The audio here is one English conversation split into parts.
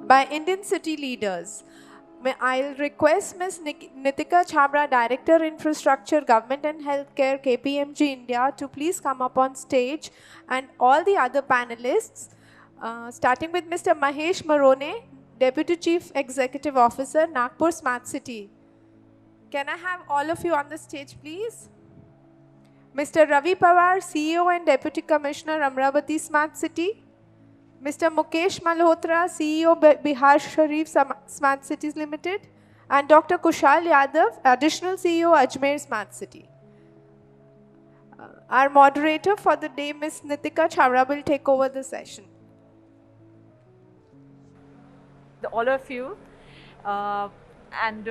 by Indian city leaders. I'll request Ms. Nitika Chhabra, Director Infrastructure, Government and Healthcare, KPMG India, to please come up on stage, and all the other panelists, starting with Mr. Mahesh Marone, Deputy Chief Executive Officer, Nagpur Smart City. Can I have all of you on the stage, please? Mr. Ravi Pawar, CEO and Deputy Commissioner, Amravati Smart City. Mr. Mukesh Malhotra, CEO, Bihar Sharif Smart Cities Limited, and Dr. Kushal Yadav, Additional CEO, Ajmer Smart City. Our moderator for the day, Ms. Nitika Chhabra, will take over the session. All of you, and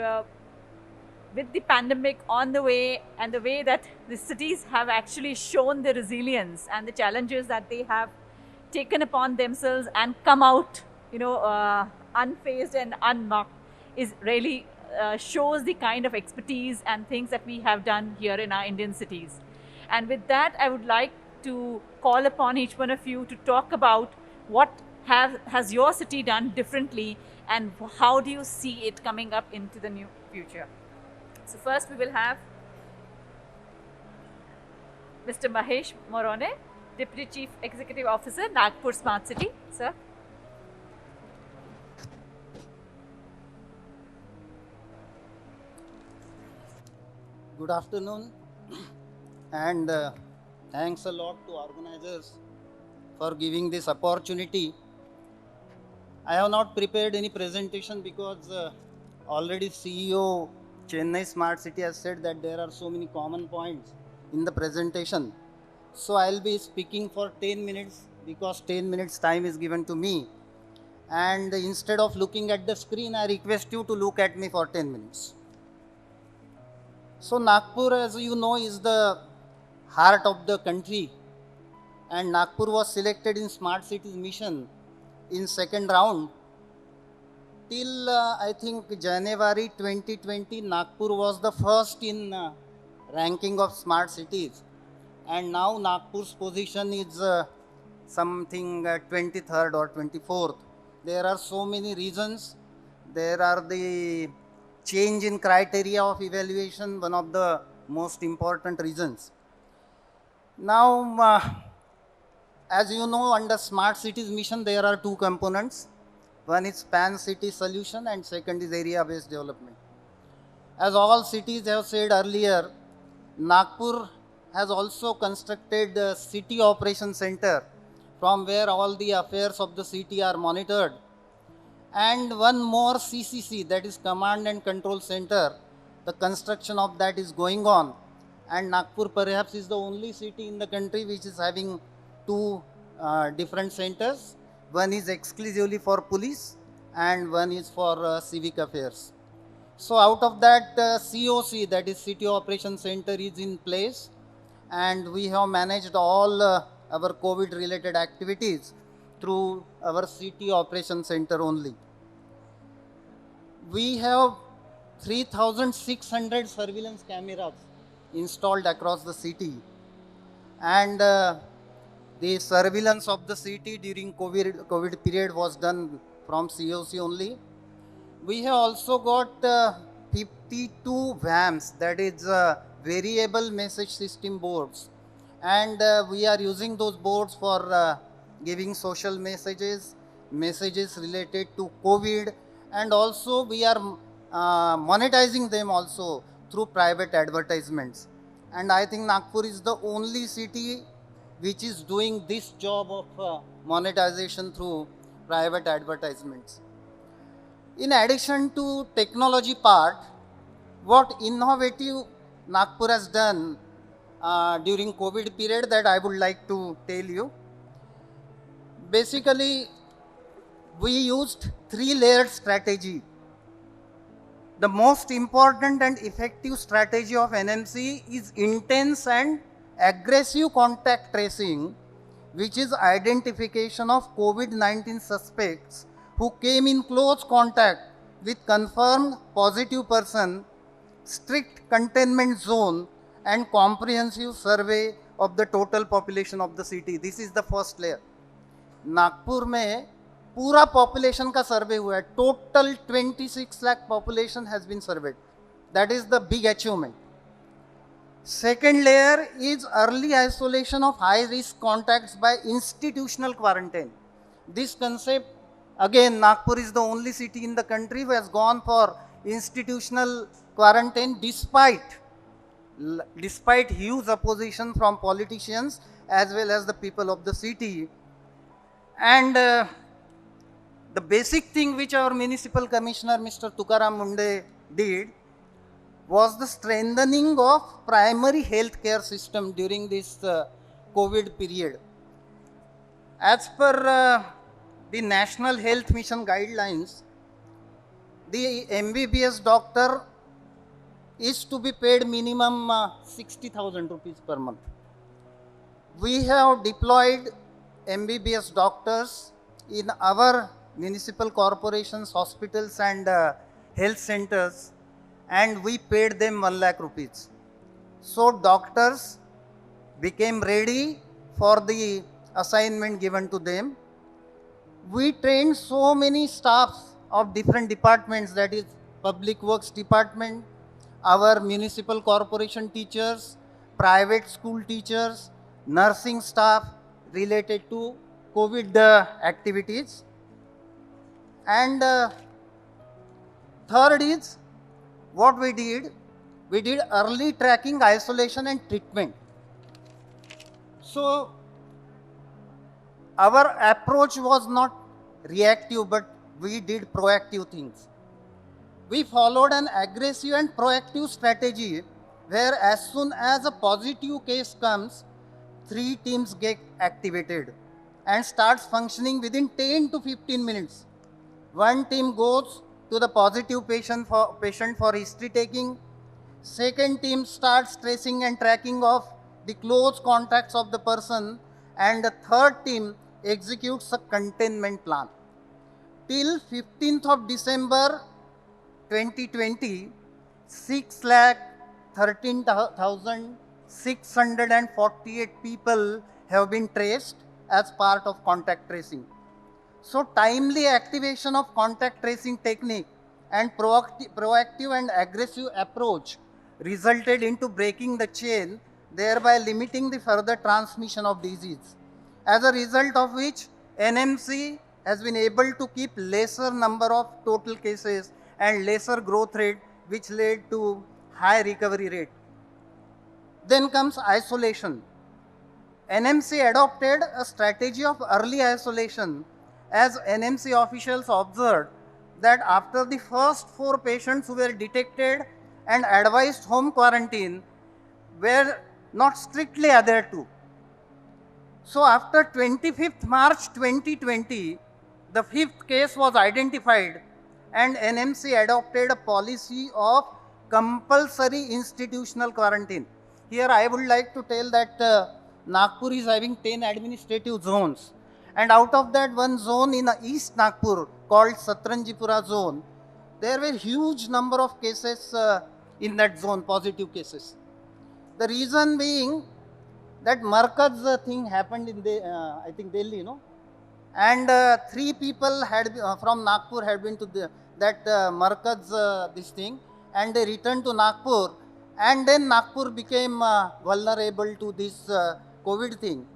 with the pandemic on the way, and the way that the cities have actually shown the resilience and the challenges that they have taken upon themselves and come out, unfazed and unmarked, is really shows the kind of expertise and things that we have done here in our Indian cities. And with that, I would like to call upon each one of you to talk about what has your city done differently, and how do you see it coming up into the new future. So first we will have Mr. Mahesh Marone, Deputy Chief Executive Officer, Nagpur Smart City. Sir. Good afternoon, and thanks a lot to organizers for giving this opportunity. I have not prepared any presentation because already CEO Chennai Smart City has said that there are so many common points in the presentation. So I'll be speaking for 10 minutes because 10 minutes time is given to me. And instead of looking at the screen, I request you to look at me for 10 minutes. So Nagpur, as you know, is the heart of the country, and Nagpur was selected in Smart Cities Mission in second round. Till I think January 2020, Nagpur was the first in ranking of smart cities, and now Nagpur's position is something 23rd or 24th. There are so many reasons. There are the change in criteria of evaluation, one of the most important reasons. Now, as you know, under Smart Cities Mission, there are two components. One is Pan City Solution and second is Area-Based Development. As all cities have said earlier, Nagpur has also constructed a City Operation Center from where all the affairs of the city are monitored. And one more CCC, that is Command and Control Center, the construction of that is going on. And Nagpur perhaps is the only city in the country which is having two different centers. One is exclusively for police and one is for civic affairs. So out of that COC, that is City Operation Center, is in place, and we have managed all our COVID related activities through our City Operation Center only. We have 3,600 surveillance cameras installed across the city, and the surveillance of the city during COVID period was done from COC only. We have also got 52 VAMs, that is variable message system boards, and we are using those boards for giving social messages related to COVID, and also we are monetizing them also through private advertisements. And I think Nagpur is the only city which is doing this job of monetization through private advertisements. In addition to technology part, what innovative Nagpur has done during COVID period that I would like to tell you. Basically, we used 3-layered strategy. The most important and effective strategy of NMC is intense and aggressive contact tracing, which is identification of COVID-19 suspects who came in close contact with confirmed positive person, strict containment zone, and comprehensive survey of the total population of the city. This is the first layer. Nagpur में पूरा population का सर्वे हुआ है. Total 26 lakh population has been surveyed. That is the big achievement. Second layer is early isolation of high risk contacts by institutional quarantine. This concept, again, Nagpur is the only city in the country who has gone for institutional quarantine despite huge opposition from politicians as well as the people of the city. And the basic thing which our municipal commissioner Mr. Tukaram Munde did was the strengthening of primary health care system during this COVID period. As per the National Health Mission guidelines, the MBBS doctor is to be paid minimum 60,000 rupees per month. We have deployed MBBS doctors in our municipal corporations, hospitals and health centers, and we paid them 1 lakh rupees. So doctors became ready for the assignment given to them. We trained so many staffs of different departments, that is Public Works Department, our municipal corporation teachers, private school teachers, nursing staff related to COVID activities. And third is what we did early tracking, isolation and treatment. So our approach was not reactive, but we did proactive things. We followed an aggressive and proactive strategy where as soon as a positive case comes, 3 teams get activated and starts functioning within 10 to 15 minutes. One team goes to the positive patient for history taking. Second team starts tracing and tracking of the close contacts of the person, and the third team executes a containment plan. Till 15th of December 2020, 6,13,648 people have been traced as part of contact tracing. So timely activation of contact tracing technique and proactive and aggressive approach resulted into breaking the chain, thereby limiting the further transmission of disease. As a result of which, NMC has been able to keep lesser number of total cases and lesser growth rate, which led to high recovery rate. Then comes isolation. NMC adopted a strategy of early isolation, as NMC officials observed that after the first 4 patients who were detected and advised home quarantine were not strictly adhered to. So after 25th March 2020, the 5th case was identified and NMC adopted a policy of compulsory institutional quarantine. Here I would like to tell that Nagpur is having 10 administrative zones, and out of that one zone in East Nagpur called Satranjipura zone, there were huge number of cases in that zone, positive cases. The reason being that Markaz thing happened in I think Delhi, and 3 people had from Nagpur had been to that Markaz this thing, and they returned to Nagpur, and then Nagpur became vulnerable to this COVID thing.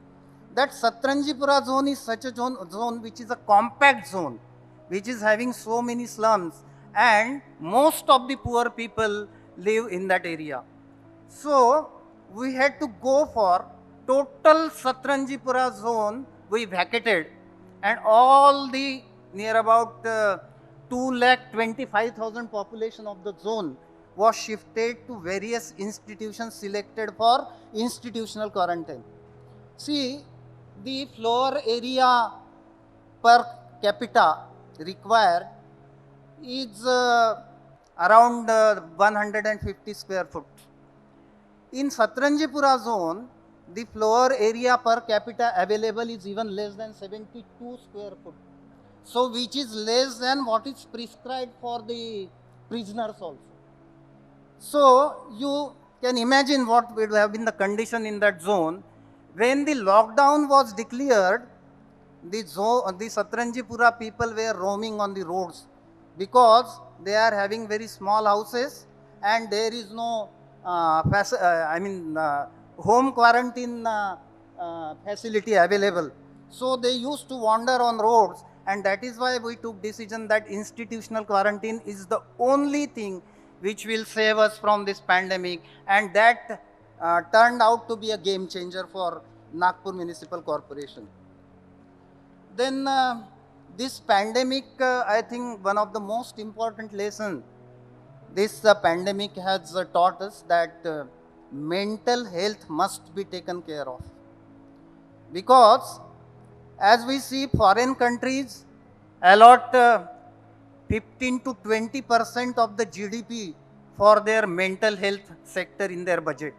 That Satranjipura zone is such a zone which is a compact zone, which is having so many slums, and most of the poor people live in that area. So we had to go for total Satranjipura zone we vacated, and all the near about 2,25,000 population of the zone was shifted to various institutions selected for institutional quarantine. See, the floor area per capita required is around 150 square foot. In Satranjipura zone, the floor area per capita available is even less than 72 square foot. So which is less than what is prescribed for the prisoners also. So you can imagine what would have been the condition in that zone. When the lockdown was declared, the Satranjipura people were roaming on the roads because they are having very small houses and there is no home quarantine facility available. So they used to wander on roads, and that is why we took decision that institutional quarantine is the only thing which will save us from this pandemic, and that turned out to be a game changer for Nagpur Municipal Corporation. Then this pandemic, I think one of the most important lessons this pandemic has taught us that mental health must be taken care of. Because as we see, foreign countries allot 15 to 20% of the GDP for their mental health sector in their budget.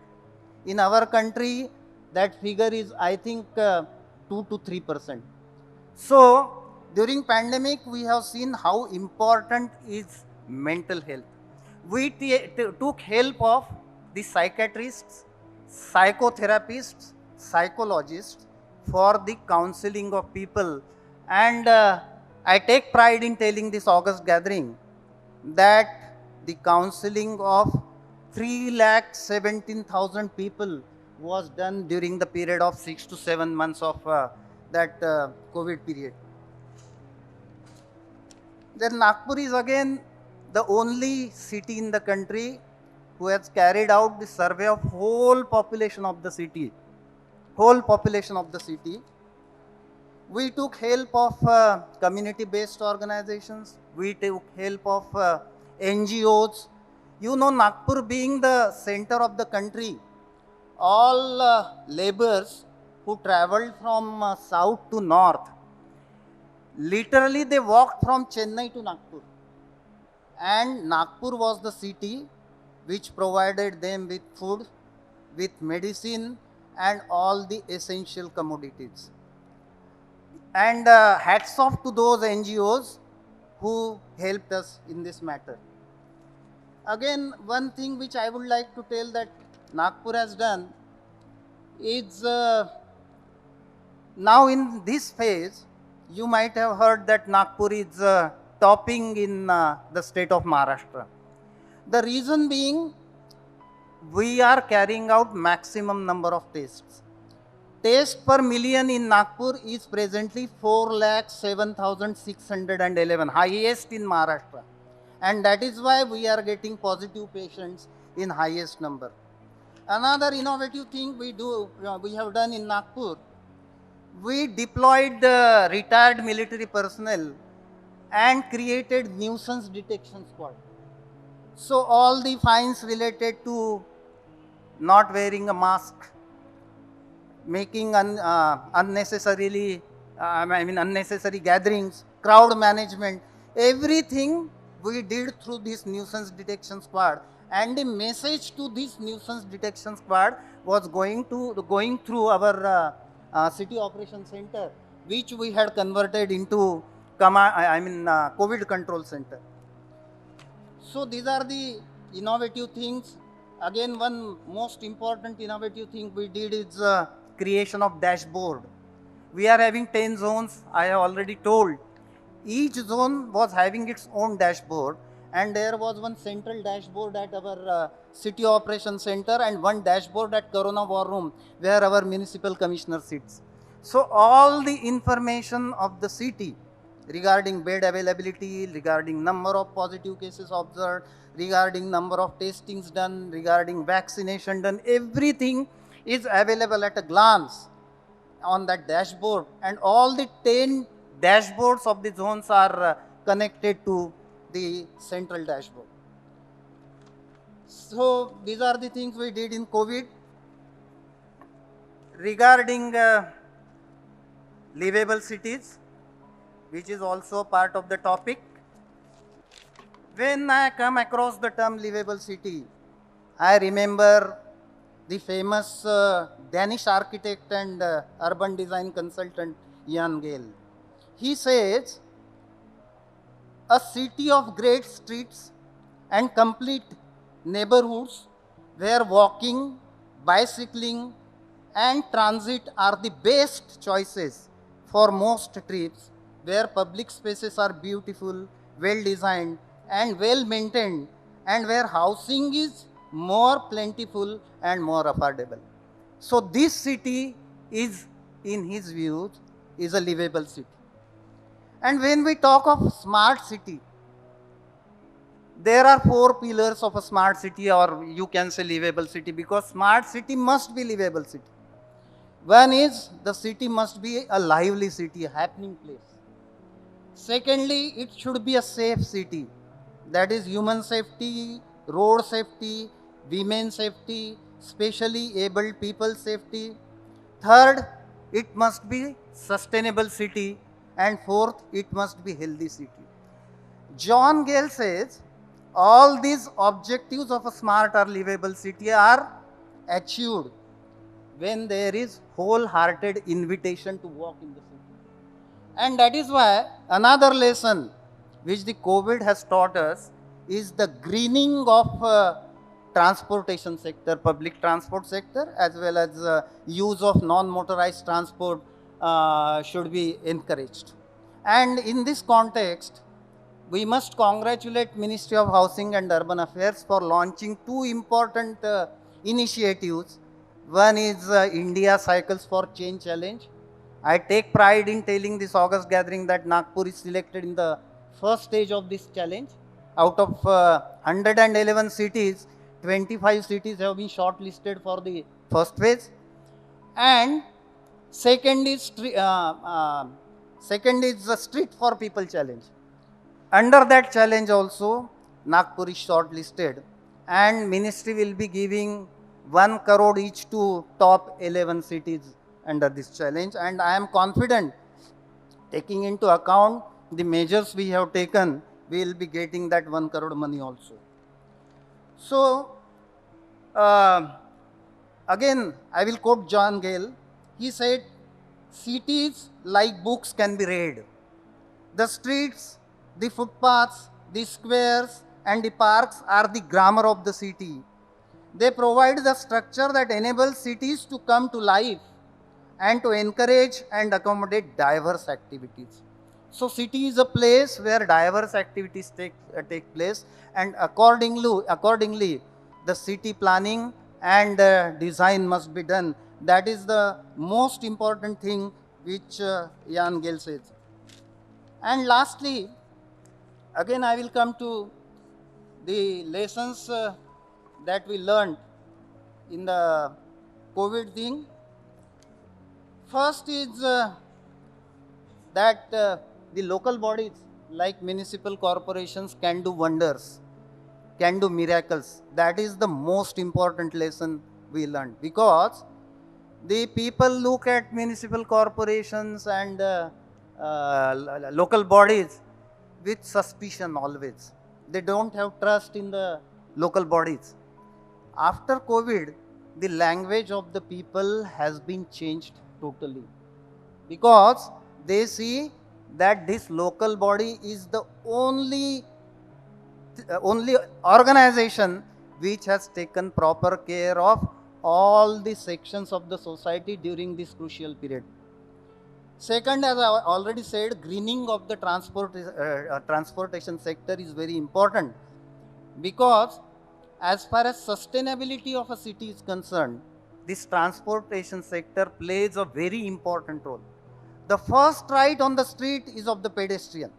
In our country, that figure is, I think, 2 to 3%. So, during pandemic, we have seen how important is mental health. We took help of the psychiatrists, psychotherapists, psychologists for the counseling of people. And I take pride in telling this August gathering that the counseling of 3,17,000 people was done during the period of 6 to 7 months of that COVID period. Then Nagpur is again the only city in the country who has carried out the survey of whole population of the city. Whole population of the city. We took help of community-based organizations. We took help of NGOs. You know, Nagpur being the center of the country, all laborers who traveled from south to north, literally they walked from Chennai to Nagpur. And Nagpur was the city which provided them with food, with medicine, and all the essential commodities. And hats off to those NGOs who helped us in this matter. Again, one thing which I would like to tell that Nagpur has done is now in this phase, you might have heard that Nagpur is topping in the state of Maharashtra. The reason being, we are carrying out maximum number of tests. Test per million in Nagpur is presently 4,07,611, highest in Maharashtra. And that is why we are getting positive patients in highest number. Another innovative thing we have done in Nagpur, we deployed retired military personnel and created nuisance detection squad. So all the fines related to not wearing a mask, making unnecessary gatherings, crowd management, everything we did through this nuisance detection squad. And the message to this nuisance detection squad was going through our city operation center, which we had converted into COVID control center. So these are the innovative things. Again, one most important innovative thing we did is creation of dashboard. We are having 10 zones, I have already told. Each zone was having its own dashboard, and there was one central dashboard at our city operation center and one dashboard at Corona War Room where our municipal commissioner sits. So all the information of the city regarding bed availability, regarding number of positive cases observed, regarding number of testings done, regarding vaccination done, everything is available at a glance on that dashboard, and all the 10 dashboards of the zones are connected to the central dashboard. So these are the things we did in COVID. Regarding livable cities, which is also part of the topic, when I come across the term livable city, I remember the famous Danish architect and urban design consultant Jan Gehl. He says, a city of great streets and complete neighborhoods where walking, bicycling and transit are the best choices for most trips, where public spaces are beautiful, well designed, and well maintained, and where housing is more plentiful and more affordable. So this city is, in his views, is a livable city. And when we talk of smart city, there are four pillars of a smart city, or you can say livable city, because smart city must be livable city. One is the city must be a lively city, a happening place. Secondly, it should be a safe city. That is human safety, road safety, women safety, specially abled people safety. Third, it must be sustainable city. And fourth, it must be healthy city. John Gale says all these objectives of a smart or livable city are achieved when there is wholehearted invitation to walk in the city. And that is why another lesson which the COVID has taught us is the greening of transportation sector, public transport sector, as well as use of non-motorized transport should be encouraged. And in this context, we must congratulate Ministry of Housing and Urban Affairs for launching two important initiatives. One is India Cycles for Change Challenge. I take pride in telling this August gathering that Nagpur is selected in the first stage of this challenge. Out of 111 cities, 25 cities have been shortlisted for the first phase. And second is the Street for People challenge. Under that challenge also, Nagpur is shortlisted, and ministry will be giving 1 crore each to top 11 cities under this challenge. And I am confident, taking into account the measures we have taken, we will be getting that 1 crore money also. So, again, I will quote John Gale. He said, cities like books can be read. The streets, the footpaths, the squares, and the parks are the grammar of the city. They provide the structure that enables cities to come to life and to encourage and accommodate diverse activities. So city is a place where diverse activities take place, and accordingly, the city planning and design must be done. That is the most important thing which Jan Gale says. And lastly, again I will come to the lessons that we learned in the COVID thing. First is that the local bodies like municipal corporations can do wonders, can do miracles. That is the most important lesson we learned, because the people look at municipal corporations and local bodies with suspicion always. They don't have trust in the local bodies. After COVID, the language of the people has been changed totally, because they see that this local body is the only organization which has taken proper care of all the sections of the society during this crucial period. Second, as I already said, greening of the transportation sector is very important, because as far as sustainability of a city is concerned, this transportation sector plays a very important role. The first right on the street is of the pedestrian.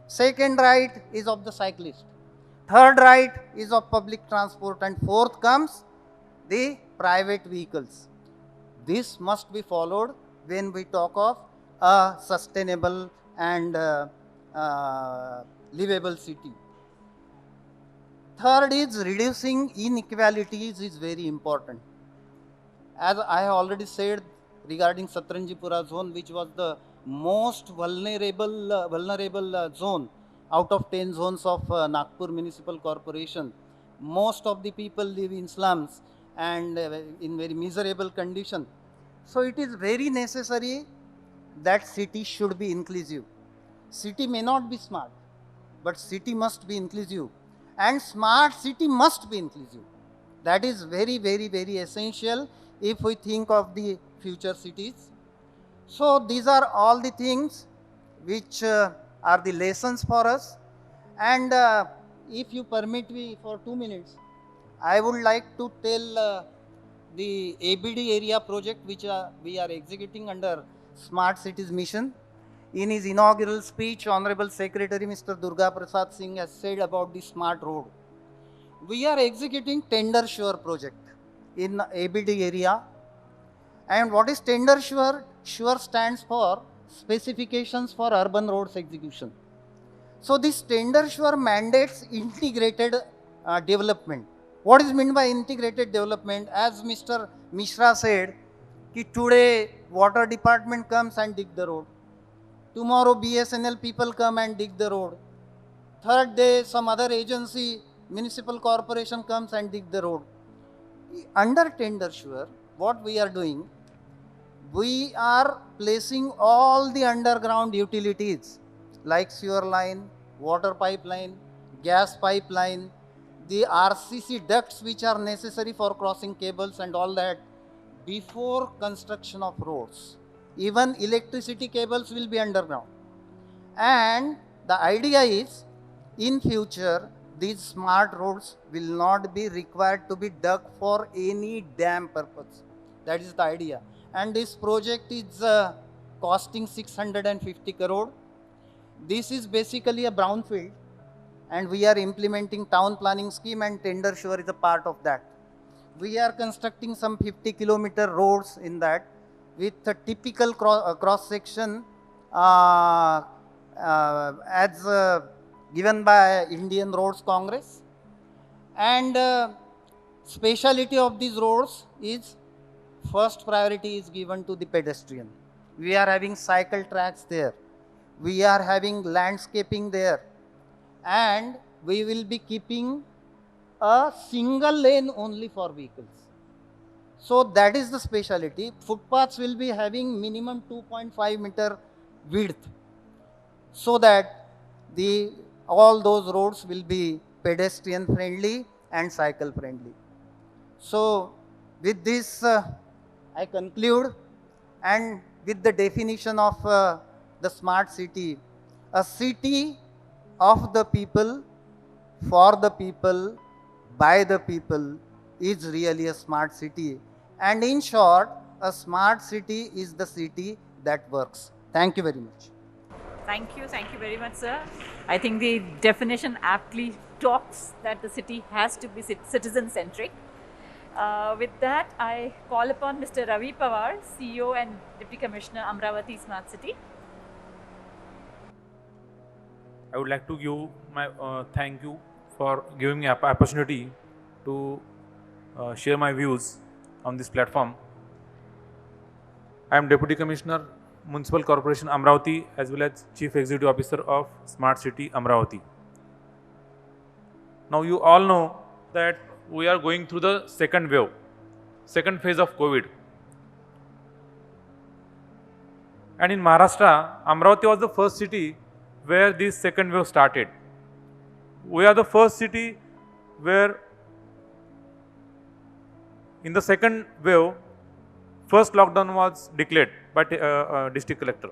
Second right is of the cyclist. Third right is of public transport, and fourth comes the private vehicles. This must be followed when we talk of a sustainable and livable city. Third is reducing inequalities is very important. As I have already said regarding Satranjipura zone, which was the most vulnerable zone out of 10 zones of Nagpur Municipal Corporation, most of the people live in slums and in very miserable condition. So it is very necessary that city should be inclusive. City may not be smart, but city must be inclusive, and smart city must be inclusive. That is very, very, very essential if we think of the future cities. So these are all the things which are the lessons for us. And if you permit me for 2 minutes, I would like to tell the ABD area project which we are executing under Smart Cities Mission. In his inaugural speech, Honorable Secretary Mr. Durga Prasad Singh has said about the smart road. We are executing Tender Sure project in ABD area. And what is Tender Sure? Sure stands for Specifications for Urban Roads Execution. So this Tender Sure mandates integrated development. What is meant by integrated development? As Mr. Mishra said, कि today water department comes and dig the road. Tomorrow BSNL people come and dig the road. Third day some other agency, municipal corporation comes and dig the road. Under Tender Sure, what we are doing, we are placing all the underground utilities like sewer line, water pipeline, gas pipeline, the RCC ducts which are necessary for crossing cables and all that before construction of roads. Even electricity cables will be underground. And the idea is, in future, these smart roads will not be required to be dug for any dam purpose. That is the idea. And this project is costing 650 crore. This is basically a brownfield, and we are implementing town planning scheme, and Tender Sure is a part of that. We are constructing some 50-kilometer roads in that with a typical cross section as given by Indian Roads Congress. And speciality of these roads is first priority is given to the pedestrian. We are having cycle tracks there. We are having landscaping there. And we will be keeping a single lane only for vehicles. So that is the speciality. Footpaths will be having minimum 2.5 meter width, so that all those roads will be pedestrian friendly and cycle friendly. So with this I conclude, and with the definition of the smart city, a city of the people, for the people, by the people is really a smart city. And in short, a smart city is the city that works. Thank you very much. Thank you very much, sir. I think the definition aptly talks that the city has to be citizen-centric. With that, I call upon Mr. Ravi Pawar, CEO and Deputy Commissioner, Amravati Smart City. I would like to give my thank you for giving me an opportunity to share my views on this platform. I am Deputy Commissioner, Municipal Corporation Amravati, as well as Chief Executive Officer of Smart City Amravati. Now you all know that we are going through the second phase of COVID. And in Maharashtra, Amravati was the first city where this second wave started. We are the first city where in the second wave, first lockdown was declared by district collector.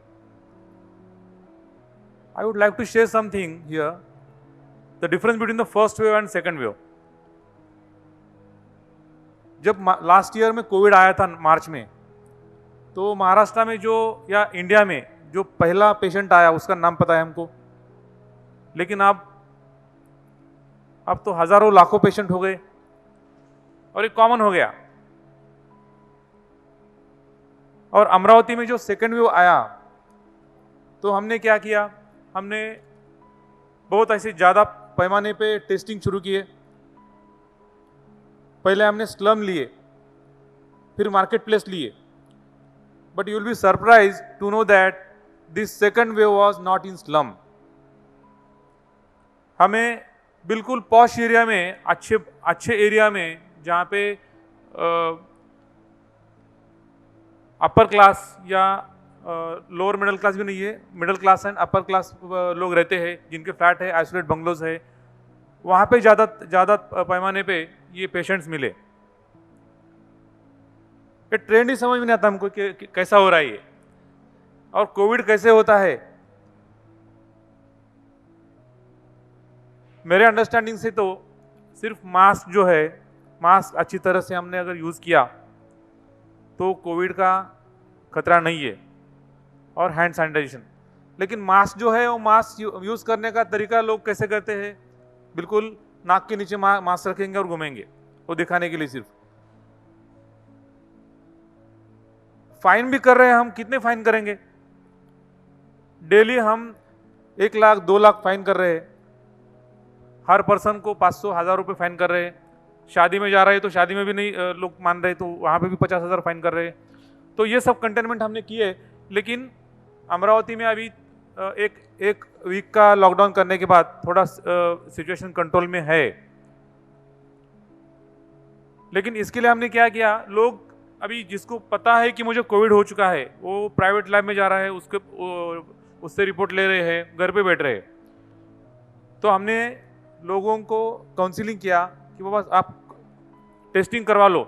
I would like to share something here, the difference between the first wave and second wave. जब last year में Covid आया था मार्च में, तो महाराष्ट्र में जो या India में जो पहला पेशेंट आया उसका नाम पता है हमको, लेकिन अब तो हजारों लाखों पेशेंट हो गए और एक कॉमन हो गया. और अमरावती में जो सेकेंड वेव आया तो हमने क्या किया, हमने बहुत ऐसे ज़्यादा पैमाने पे टेस्टिंग शुरू किए. पहले हमने स्लम लिए, फिर मार्केट प्लेस लिए. But you will be surprise to know that this second wave was not in slum. हमें बिल्कुल पॉश एरिया में, अच्छे एरिया में, जहाँ पे अपर क्लास या लोअर मिडिल क्लास भी नहीं है, middle class and upper class लोग रहते हैं, जिनके फ्लैट है, आइसोलेट बंगलोज है, वहाँ पे ज़्यादा पैमाने पे ये पेशेंट्स मिले. ये ट्रेंड ही समझ में नहीं आता हमको कि कैसा हो रहा है ये. और कोविड कैसे होता है, मेरे अंडरस्टैंडिंग से तो सिर्फ मास्क जो है, मास्क अच्छी तरह से हमने अगर यूज़ किया तो कोविड का खतरा नहीं है, और हैंड सैनिटाइजेशन। लेकिन मास्क जो है वो मास्क यूज़ करने का तरीका लोग कैसे करते हैं, बिल्कुल नाक के नीचे मास्क रखेंगे और घूमेंगे, वो दिखाने के लिए सिर्फ। फाइन भी कर रहे हैं हम, कितने फाइन करेंगे? डेली हम 1 लाख 2 लाख फाइन कर रहे हैं, हर पर्सन को 500-1000 रुपये फाइन कर रहे हैं। शादी में जा रहे हैं तो शादी में भी नहीं लोग मान रहे, तो वहाँ पे भी 50,000 फाइन कर रहे हैं। तो ये सब कंटेनमेंट हमने किए, लेकिन अमरावती में अभी एक वीक का लॉकडाउन करने के बाद थोड़ा सिचुएशन कंट्रोल में है। लेकिन इसके लिए हमने क्या किया, लोग अभी जिसको पता है कि मुझे कोविड हो चुका है वो प्राइवेट लैब में जा रहा है, उससे रिपोर्ट ले रहे हैं, घर पे बैठ रहे हैं। तो हमने लोगों को काउंसलिंग किया कि बाबा आप टेस्टिंग करवा लो।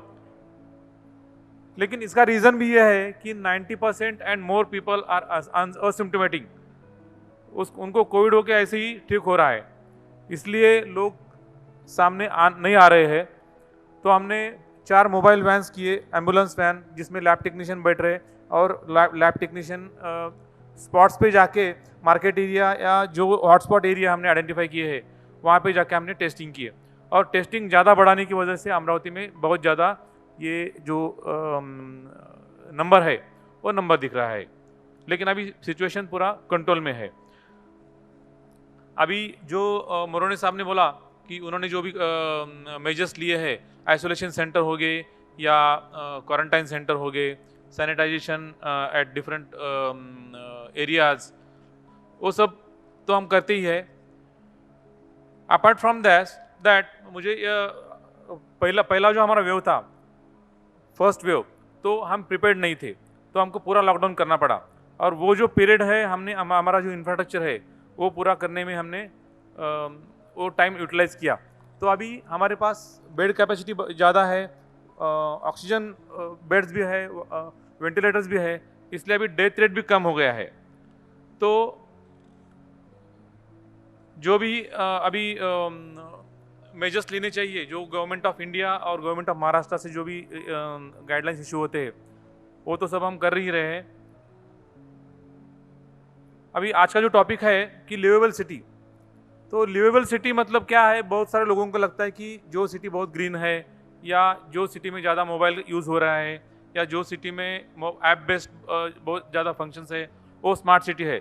लेकिन इसका रीज़न भी यह है कि 90% and more people are asymptomatic, उनको कोविड होकर ऐसे ही ठीक हो रहा है, इसलिए लोग सामने नहीं आ रहे हैं। तो हमने 4 मोबाइल वैन्स किए, एम्बुलेंस वैन, जिसमें लैब टेक्नीशियन बैठ रहे, और लैब टेक्नीशियन स्पॉट्स पे जाके मार्केट एरिया या जो हॉटस्पॉट एरिया हमने आइडेंटिफाई किए हैं वहाँ पे जाके हमने टेस्टिंग की है। और टेस्टिंग ज़्यादा बढ़ाने की वजह से अमरावती में बहुत ज़्यादा ये जो नंबर है वो नंबर दिख रहा है, लेकिन अभी सिचुएशन पूरा कंट्रोल में है। अभी जो मोरोने साहब ने बोला कि उन्होंने जो भी मेजर्स लिए हैं, आइसोलेशन सेंटर हो गए या क्वारंटाइन सेंटर हो गए, सैनिटाइजेशन एट डिफरेंट एरियाज, वो सब तो हम करते ही है। अपार्ट फ्रॉम दैट मुझे पहला जो हमारा वेव था, फर्स्ट वेव, तो हम प्रिपेयर्ड नहीं थे, तो हमको पूरा लॉकडाउन करना पड़ा। और वो जो पीरियड है, हमने हमारा जो इंफ्रास्ट्रक्चर है वो पूरा करने में हमने वो टाइम यूटिलाइज किया। तो अभी हमारे पास बेड कैपेसिटी ज़्यादा है, ऑक्सीजन बेड्स भी है, वेंटिलेटर्स भी है, इसलिए अभी डेथ रेट भी कम हो गया है। तो जो भी अभी मेजर्स लेने चाहिए, जो गवर्नमेंट ऑफ इंडिया और गवर्नमेंट ऑफ महाराष्ट्र से जो भी गाइडलाइंस इशू होते हैं, वो तो सब हम कर ही रहे हैं। अभी आज का जो टॉपिक है कि लिवेबल सिटी, तो लिवेबल सिटी मतलब क्या है? बहुत सारे लोगों को लगता है कि जो सिटी बहुत ग्रीन है, या जो सिटी में ज़्यादा मोबाइल यूज़ हो रहा है, या जो सिटी में ऐप बेस्ड बहुत ज़्यादा फंक्शंस है, वो स्मार्ट सिटी है।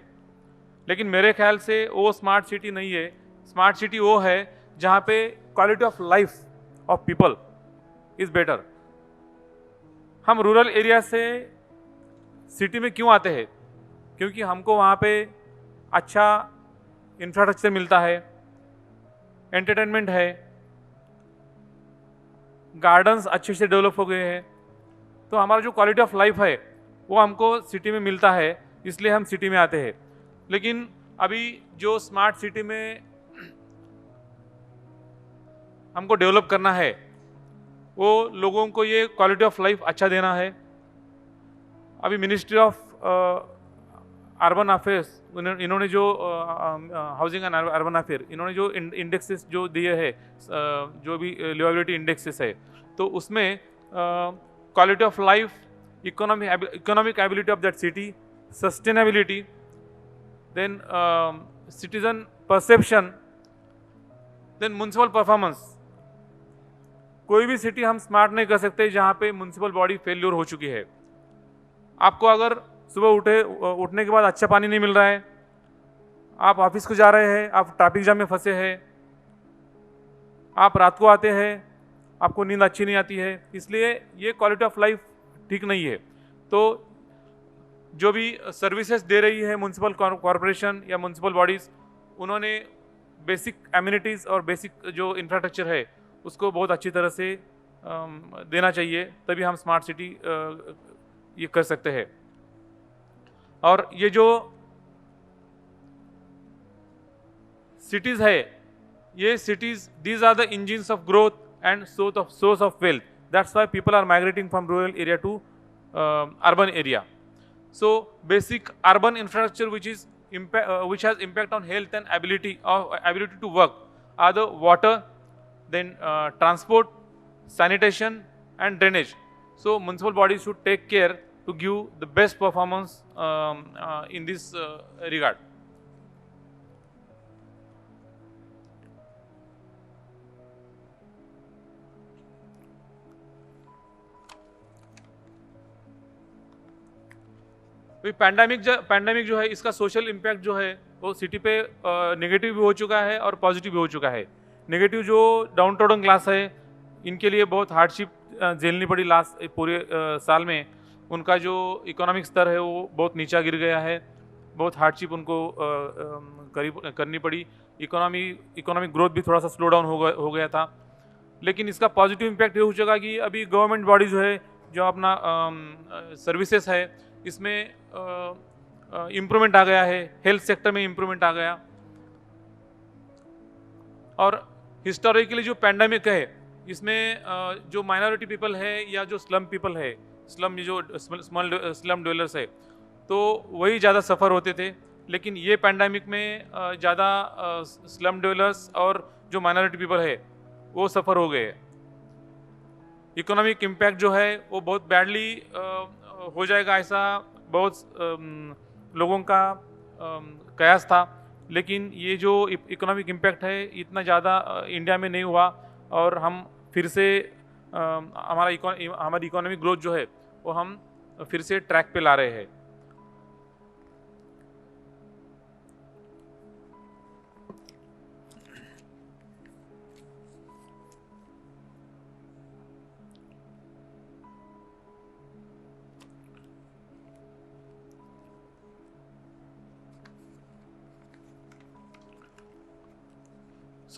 लेकिन मेरे ख्याल से वो स्मार्ट सिटी नहीं है। स्मार्ट सिटी वो है जहाँ पे quality of life of people is better. हम रूरल एरिया से सिटी में क्यों आते हैं? क्योंकि हमको वहाँ पे अच्छा इंफ्रास्ट्रक्चर मिलता है, एंटरटेनमेंट है, गार्डन्स अच्छे से डेवलप हो गए हैं, तो हमारा जो क्वालिटी ऑफ लाइफ है वो हमको सिटी में मिलता है, इसलिए हम सिटी में आते हैं। लेकिन अभी जो स्मार्ट सिटी में हमको डेवलप करना है, वो लोगों को ये क्वालिटी ऑफ लाइफ अच्छा देना है। अभी मिनिस्ट्री ऑफ अर्बन अफेयर्स, इन्होंने जो हाउसिंग एंड अर्बन अफेयर, इन्होंने जो इंडेक्सेस जो दिए है, जो भी लिवेबिलिटी इंडेक्सेस है, तो उसमें quality of life, economic ability of that city, sustainability, then citizen perception, then municipal performance. कोई भी सिटी हम स्मार्ट नहीं कर सकते जहाँ पे म्युनिसिपल बॉडी फेल्योर हो चुकी है। आपको अगर सुबह उठने के बाद अच्छा पानी नहीं मिल रहा है, आप ऑफिस को जा रहे हैं, आप ट्रैफिक जाम में फंसे हैं, आप रात को आते हैं, आपको नींद अच्छी नहीं आती है, इसलिए ये क्वालिटी ऑफ लाइफ ठीक नहीं है। तो जो भी सर्विसेज दे रही है म्युनिसिपल कॉरपोरेशन या म्युनिसिपल बॉडीज़, उन्होंने बेसिक एमिनिटीज़ और बेसिक जो इंफ्रास्ट्रक्चर है उसको बहुत अच्छी तरह से देना चाहिए, तभी हम स्मार्ट सिटी ये कर सकते हैं। और ये जो सिटीज़ है, ये cities, these are the engines of growth and source of wealth. That's why people are migrating from rural area to urban area. So basic urban infrastructure which has impact on health and ability to work are the water, then transport, sanitation and drainage. So municipal bodies should take care to give the best performance in this regard. Pandemic जो है इसका social impact जो है वो city पे negative भी हो चुका है और पॉजिटिव भी हो चुका है. नेगेटिव जो डाउन टाउन क्लास है इनके लिए बहुत हार्डशिप झेलनी पड़ी लास्ट पूरे साल में. उनका जो इकोनॉमिक स्तर है वो बहुत नीचा गिर गया है, बहुत हार्डशिप उनको करनी पड़ी. इकोनॉमिक ग्रोथ भी थोड़ा सा स्लो डाउन हो गया था. लेकिन इसका पॉजिटिव इम्पैक्ट ये हो चुका कि अभी गवर्नमेंट बॉडी जो है जो अपना सर्विसेज है इसमें इम्प्रूवमेंट आ गया है, हेल्थ सेक्टर में इम्प्रूवमेंट आ गया. और हिस्टोरिकली जो पैंडेमिक है इसमें जो माइनॉरिटी पीपल है या जो स्लम पीपल है, स्लम ड्वेलर्स है, तो वही ज़्यादा सफ़र होते थे. लेकिन ये पैंडेमिक में ज़्यादा स्लम ड्वेलर्स और जो माइनॉरिटी पीपल है वो सफ़र हो गए. इकोनॉमिक इम्पैक्ट जो है वो बहुत बैडली हो जाएगा ऐसा बहुत लोगों का कयास था. लेकिन ये जो इकोनॉमिक इम्पैक्ट है इतना ज़्यादा इंडिया में नहीं हुआ और हम फिर से हमारी इकोनॉमिक ग्रोथ जो है वो हम फिर से ट्रैक पे ला रहे हैं.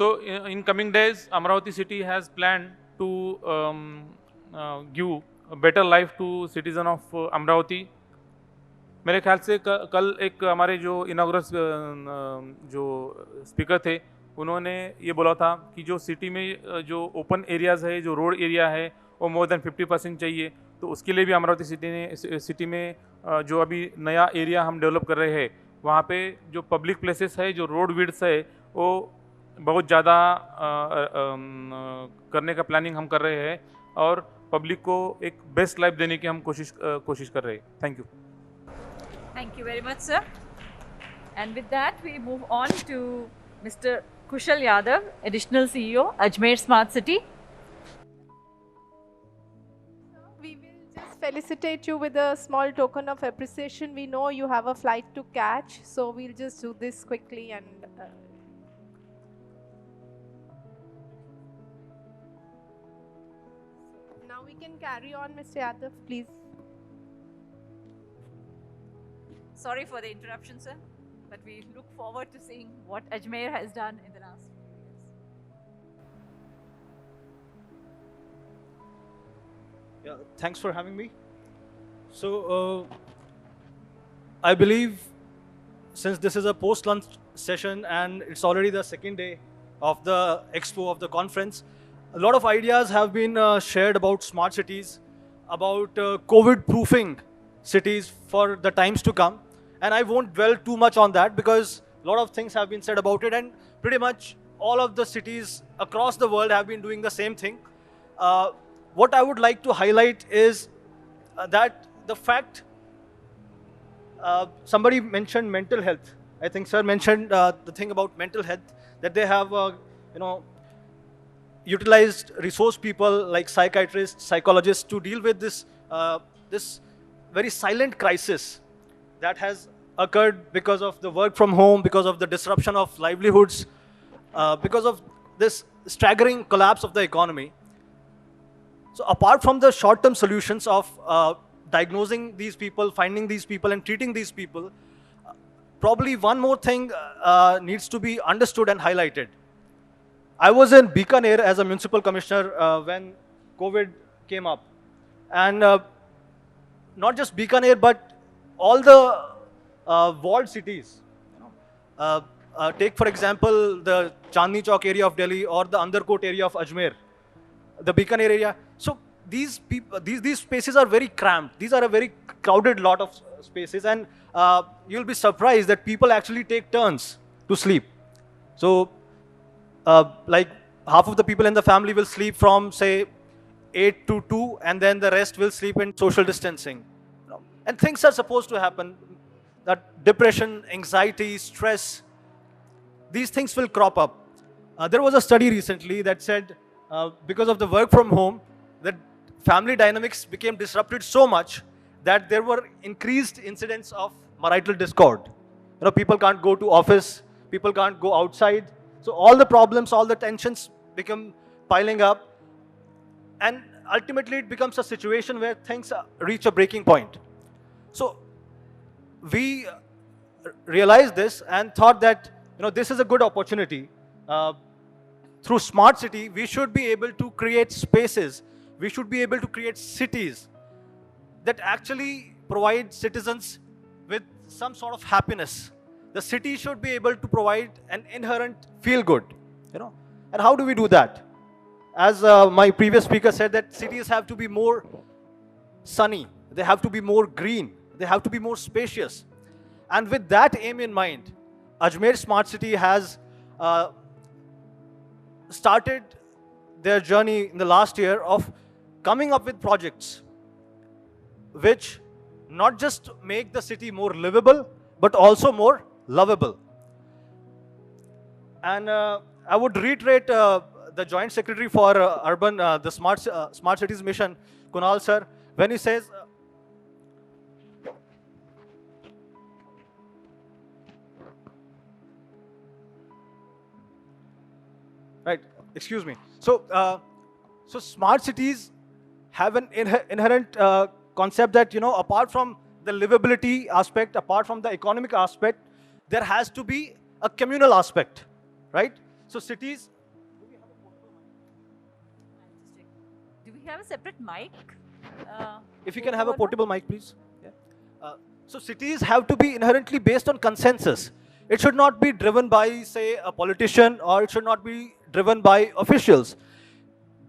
So in coming days, Amravati city has planned to give a better life to citizen of Amravati. मेरे ख्याल से कल एक हमारे जो इनॉग्रेस जो स्पीकर थे उन्होंने ये बोला था कि जो सिटी में जो ओपन एरियाज़ है, जो रोड एरिया है वो मोर देन 50% चाहिए. तो उसके लिए भी अमरावती सिटी में जो अभी नया एरिया हम डेवलप कर रहे हैं वहाँ पे जो पब्लिक प्लेसेस है, जो रोड विड्थ है वो बहुत ज़्यादा करने का प्लानिंग हम कर रहे हैं और पब्लिक को एक बेस्ट लाइफ देने की हम कोशिश कर रहे हैं. Thank you. Thank you very much, sir. And with that, we move on to Mr. Kushal Yadav, Additional CEO, Ajmer Smart City. We will just felicitate you with a small token of appreciation. We know you have a flight to catch, so we'll just do this quickly and now we can carry on, Mr. Yadav, please. Sorry for the interruption, sir, but we look forward to seeing what Ajmer has done in the last few years. Yeah, thanks for having me. So, I believe since this is a post-lunch session and it's already the second day of the expo, of the conference, a lot of ideas have been shared about smart cities, about COVID-proofing cities for the times to come. And I won't dwell too much on that because a lot of things have been said about it, and pretty much all of the cities across the world have been doing the same thing. What I would like to highlight is that the fact, somebody mentioned mental health. I think sir mentioned the thing about mental health, that they have utilized resource people like psychiatrists, psychologists to deal with this this very silent crisis that has occurred because of the work from home, because of the disruption of livelihoods, because of this staggering collapse of the economy. So apart from the short-term solutions of diagnosing these people, finding these people and treating these people, probably one more thing needs to be understood and highlighted. I was in Bikaner as a municipal commissioner when COVID came up. And not just Bikaner, but all the walled cities. Take for example the Chandni Chowk area of Delhi or the Andarkot area of Ajmer, the Bikaner area. So these spaces are very cramped. These are a very crowded lot of spaces, and you'll be surprised that people actually take turns to sleep. So, like half of the people in the family will sleep from say 8 to 2, and then the rest will sleep in social distancing. And things are supposed to happen. That depression, anxiety, stress, these things will crop up. There was a study recently that said because of the work from home, the family dynamics became disrupted so much that there were increased incidents of marital discord. People can't go to office, people can't go outside. So all the problems, all the tensions become piling up. And ultimately it becomes a situation where things reach a breaking point. So we realized this and thought that this is a good opportunity. Through smart city, we should be able to create spaces. We should be able to create cities that actually provide citizens with some sort of happiness. The city should be able to provide an inherent feel good. And how do we do that? As my previous speaker said, that cities have to be more sunny. They have to be more green. They have to be more spacious. And with that aim in mind, Ajmer Smart City has started their journey in the last year of coming up with projects which not just make the city more livable, but also more lovable. And I would reiterate the Joint Secretary for Urban, the Smart Cities Mission, Kunal sir, when he says, right, excuse me. So, so smart cities have an inherent concept that, apart from the livability aspect, apart from the economic aspect, there has to be a communal aspect, right? So cities. Do we have a separate mic? If you can have a portable mic, please. Yeah. So cities have to be inherently based on consensus. It should not be driven by, say, a politician, or it should not be driven by officials.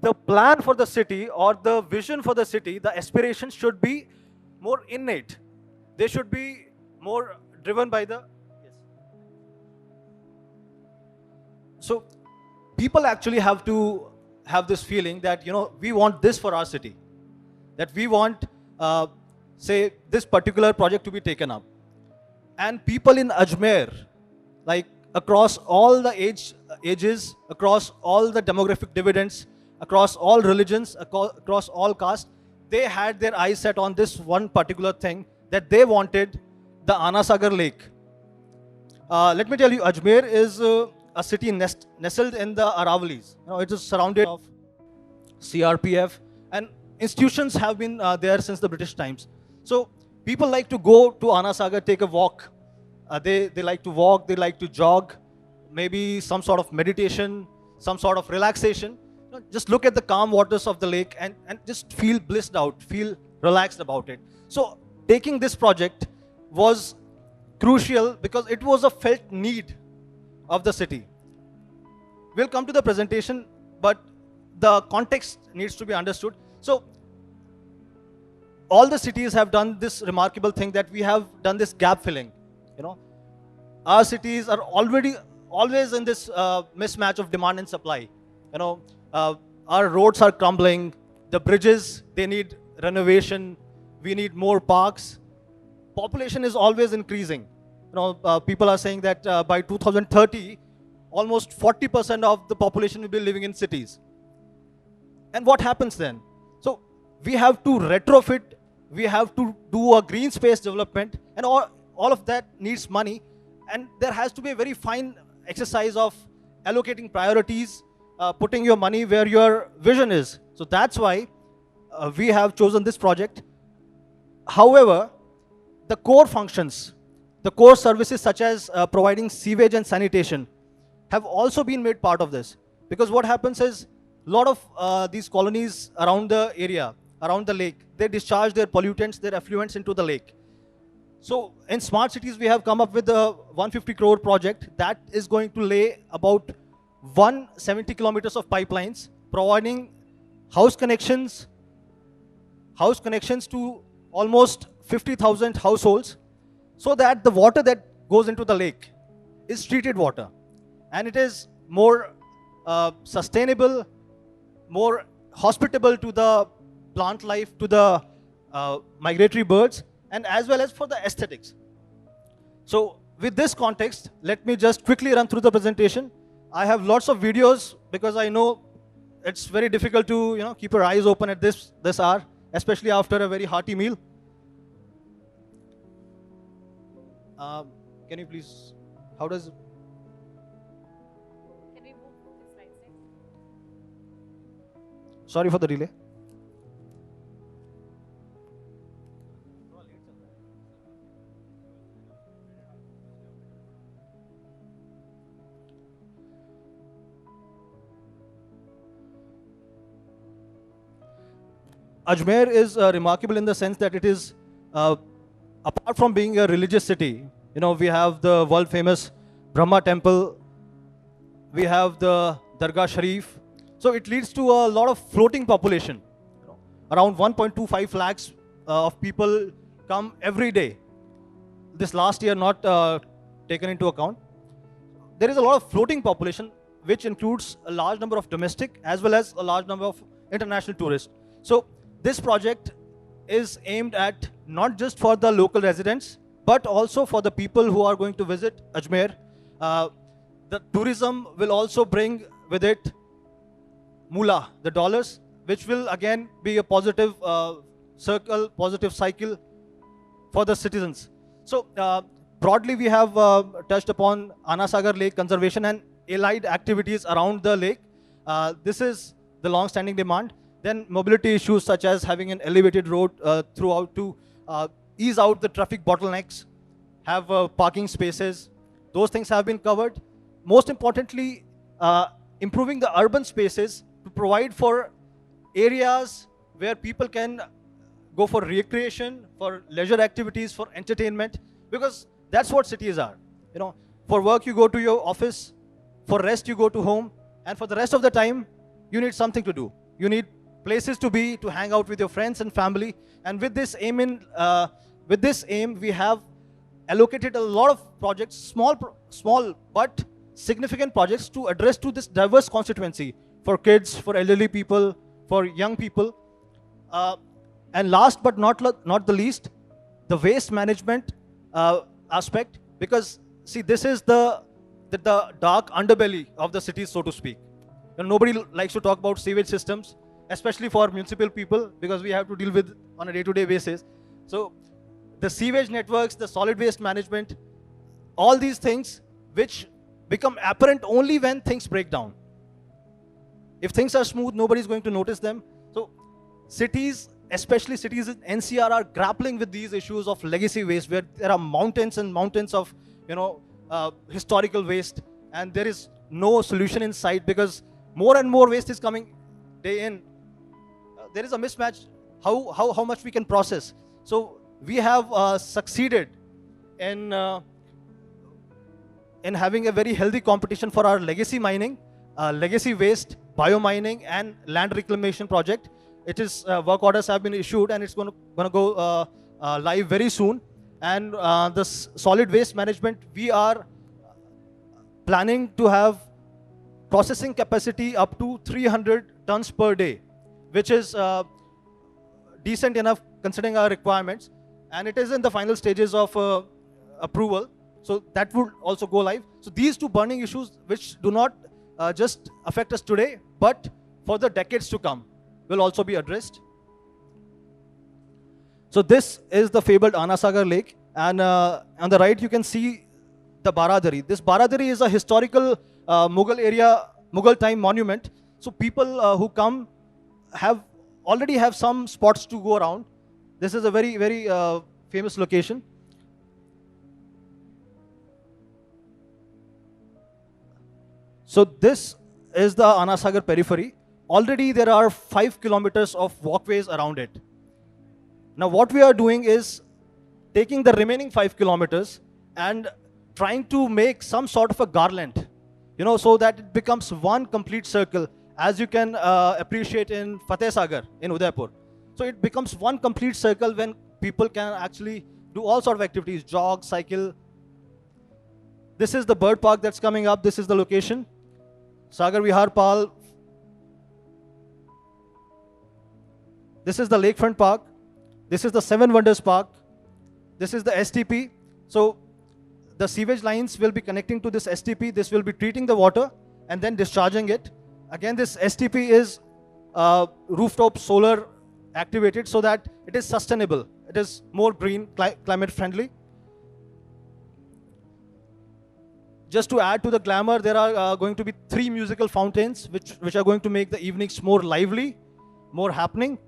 The plan for the city or the vision for the city, the aspirations should be more innate. They should be more driven by the... Yes. So people actually have to have this feeling that, we want this for our city. That we want, say, this particular project to be taken up. And people in Ajmer, like across all the ages, across all the demographic dividends, across all religions, across all castes, they had their eyes set on this one particular thing, that they wanted the Anasagar Lake. Let me tell you, Ajmer is a city nestled in the Aravalis. It is surrounded of CRPF, and institutions have been there since the British times. So people like to go to Anasagar, take a walk. They like to walk, they like to jog, maybe some sort of meditation, some sort of relaxation. Just look at the calm waters of the lake and just feel blissed out, feel relaxed about it. So taking this project was crucial because it was a felt need of the city. We'll come to the presentation, but the context needs to be understood. So all the cities have done this remarkable thing, that we have done this gap filling. Our cities are always in this mismatch of demand and supply. Our roads are crumbling, the bridges, they need renovation, we need more parks. Population is always increasing. People are saying that by 2030, almost 40% of the population will be living in cities. And what happens then? So we have to retrofit, we have to do a green space development, and all of that needs money. And there has to be a very fine exercise of allocating priorities, putting your money where your vision is. So that's why we have chosen this project. However, the core functions, the core services such as providing sewage and sanitation have also been made part of this. Because what happens is, a lot of these colonies around the area, around the lake, they discharge their pollutants, their effluents into the lake. So in smart cities, we have come up with a 150 crore project that is going to lay about 170 kilometers of pipelines, providing house connections to almost 50,000 households, so that the water that goes into the lake is treated water. And it is more sustainable, more hospitable to the plant life, to the migratory birds, and as well as for the aesthetics. So with this context, let me just quickly run through the presentation. I have lots of videos because I know it's very difficult to keep your eyes open at this hour, especially after a very hearty meal. Can you please, how does it? Can we move the slides next? Sorry for the delay. Ajmer is remarkable in the sense that it is, apart from being a religious city, we have the world famous Brahma temple, we have the Dargah Sharif. So it leads to a lot of floating population. Around 1.25 lakhs of people come every day. This last year not taken into account. There is a lot of floating population, which includes a large number of domestic as well as a large number of international tourists. So this project is aimed at not just for the local residents, but also for the people who are going to visit Ajmer. The tourism will also bring with it moolah, the dollars, which will again be a positive circle, positive cycle for the citizens. So broadly, we have touched upon Ana Sagar Lake conservation and allied activities around the lake. This is the long-standing demand. Then mobility issues such as having an elevated road throughout to ease out the traffic bottlenecks, have parking spaces. Those things have been covered. Most importantly, improving the urban spaces to provide for areas where people can go for recreation, for leisure activities, for entertainment, because that's what cities are. For work you go to your office, for rest you go to home, and for the rest of the time you need something to do. You need places to be, to hang out with your friends and family. And with this aim, we have allocated a lot of projects, small but significant projects to address to this diverse constituency for kids, for elderly people, for young people. And last but not the least, the waste management aspect, because see, this is the dark underbelly of the city, so to speak. Nobody likes to talk about sewage systems, especially for municipal people, because we have to deal with on a day-to-day basis. So the sewage networks, the solid waste management, all these things which become apparent only when things break down. If things are smooth, nobody's going to notice them. So cities, especially cities in NCR, are grappling with these issues of legacy waste, where there are mountains and mountains of historical waste, and there is no solution in sight because more and more waste is coming day in. There is a mismatch how much we can process. So we have succeeded in having a very healthy competition for our legacy mining, legacy waste, biomining, and land reclamation project. It is work orders have been issued, and it's going to go live very soon. And the solid waste management, we are planning to have processing capacity up to 300 tons per day, which is decent enough considering our requirements. And it is in the final stages of approval. So that would also go live. So these two burning issues, which do not just affect us today, but for the decades to come, will also be addressed. So this is the fabled Ana Sagar Lake. And on the right, you can see the Baradari. This Baradari is a historical Mughal time monument. So people who come already have some spots to go around. This is a very, very famous location. So this is the Ana Sagar periphery. Already there are 5 kilometers of walkways around it. Now what we are doing is taking the remaining 5 kilometers and trying to make some sort of a garland, so that it becomes one complete circle, as you can appreciate in Fateh Sagar in Udaipur. So it becomes one complete circle when people can actually do all sort of activities, jog, cycle. This is the bird park that's coming up. This is the location. Sagar Vihar Pal. This is the Lakefront Park. This is the Seven Wonders Park. This is the STP. So the sewage lines will be connecting to this STP. This will be treating the water and then discharging it. Again, this STP is rooftop solar activated so that it is sustainable. It is more green, climate friendly. Just to add to the glamour, there are going to be 3 musical fountains which are going to make the evenings more lively, more happening.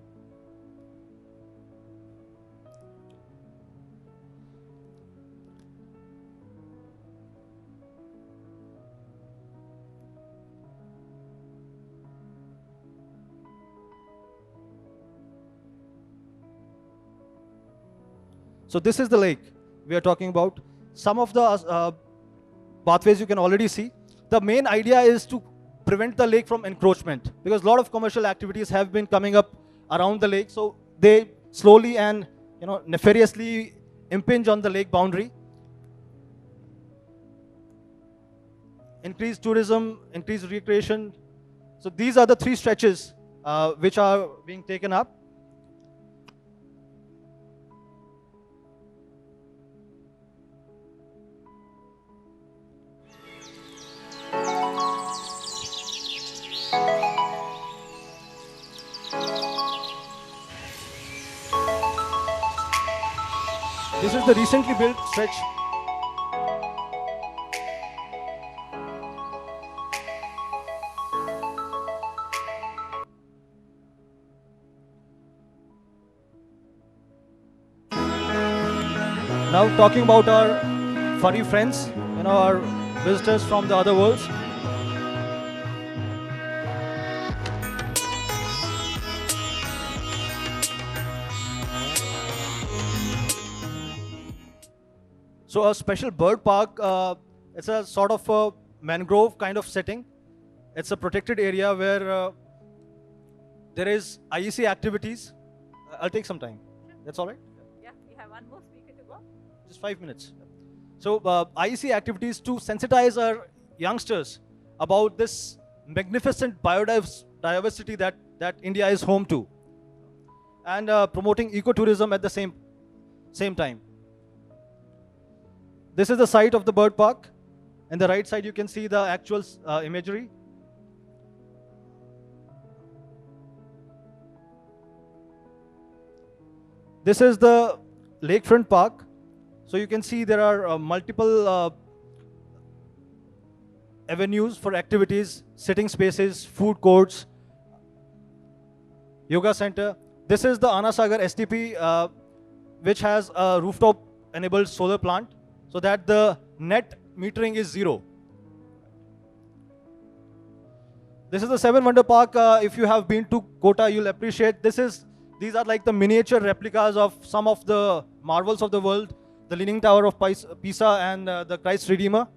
So this is the lake we are talking about. Some of the pathways you can already see. The main idea is to prevent the lake from encroachment, because a lot of commercial activities have been coming up around the lake. So they slowly and nefariously impinge on the lake boundary. Increased tourism, increased recreation. So these are the 3 stretches which are being taken up. This is the recently built stretch. Now talking about our furry friends, our visitors from the other worlds. So a special bird park, it's a sort of a mangrove kind of setting. It's a protected area where there is IEC activities. I'll take some time. That's all right? Yeah, we have one more speaker to go. Just 5 minutes. So IEC activities to sensitize our youngsters about this magnificent biodiversity that India is home to, and promoting ecotourism at the same time. This is the site of the bird park. On the right side, you can see the actual imagery. This is the Lakefront Park. So you can see there are multiple avenues for activities, sitting spaces, food courts, yoga center. This is the Anasagar STP, which has a rooftop-enabled solar plant, so that the net metering is 0. This is the Seven Wonder Park. If you have been to Kota, you'll appreciate these are like the miniature replicas of some of the marvels of the world, the Leaning Tower of Pisa and the Christ Redeemer.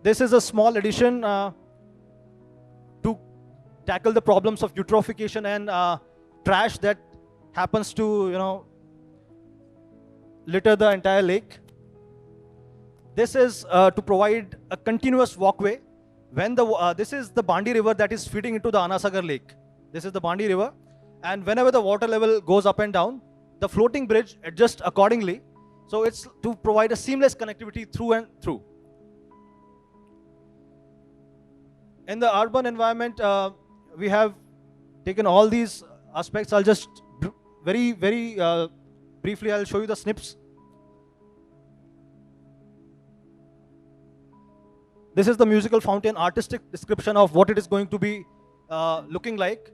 This is a small addition to tackle the problems of eutrophication and trash that happens to litter the entire lake. This is to provide a continuous walkway. When this is the Bandi River that is feeding into the Anasagar Lake. This is the Bandi River, and whenever the water level goes up and down, the floating bridge adjusts accordingly. So it's to provide a seamless connectivity through and through. In the urban environment, we have taken all these aspects. I'll just very briefly, I'll show you the snips. This is the musical fountain, artistic description of what it is going to be looking like.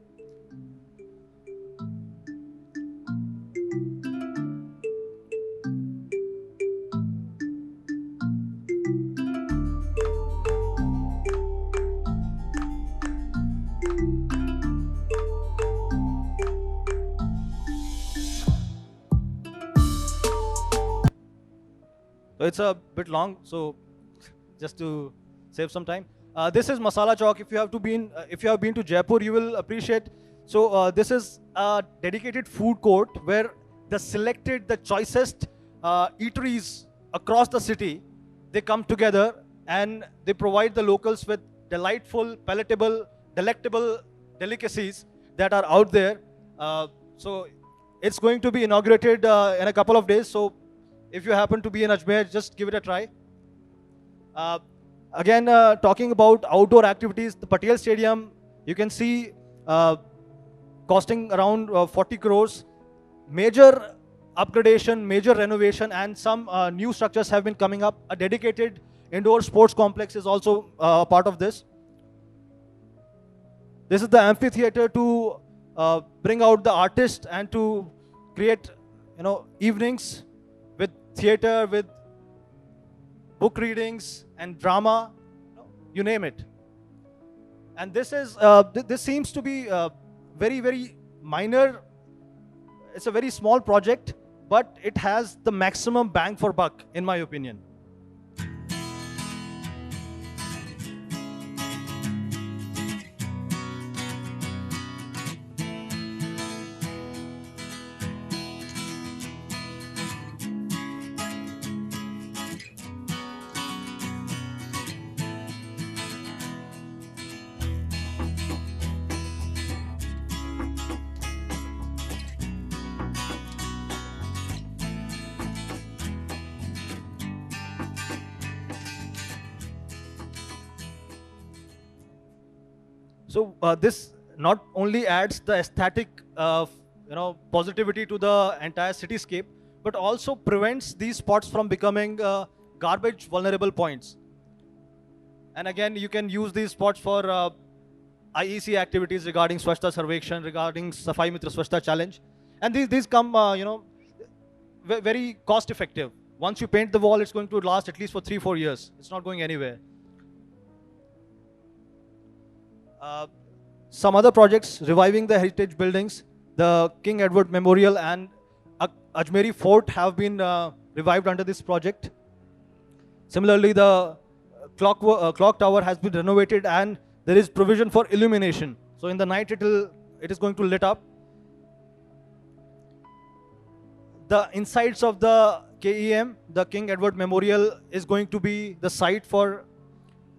So it's a bit long, so just to save some time. This is Masala Chowk. If you have been to Jaipur, you will appreciate. So this is a dedicated food court where the selected, the choicest eateries across the city, they come together and they provide the locals with delightful, palatable, delectable delicacies that are out there. So it's going to be inaugurated in a couple of days. So if you happen to be in Ajmer, just give it a try. Again, talking about outdoor activities, the Patel Stadium, you can see costing around 40 crores. Major upgradation, major renovation, and some new structures have been coming up. A dedicated indoor sports complex is also part of this. This is the amphitheater to bring out the artists and to create, evenings with theater, with book readings and drama, you name it. And this is this seems to be very, very minor. It's a very small project, but it has the maximum bang for buck, in my opinion. So this not only adds the aesthetic, positivity to the entire cityscape, but also prevents these spots from becoming garbage vulnerable points. And again, you can use these spots for IEC activities regarding Swachhta Sarvekshan, regarding Safai Mitra Swachhta Challenge. And these come, very cost effective. Once you paint the wall, it's going to last at least for 3-4 years. It's not going anywhere. Some other projects reviving the heritage buildings, the King Edward Memorial and Ajmeri Fort have been revived under this project. Similarly, the clock tower has been renovated and there is provision for illumination. So in the night it is going to lit up. The insides of the KEM, the King Edward Memorial, is going to be the site for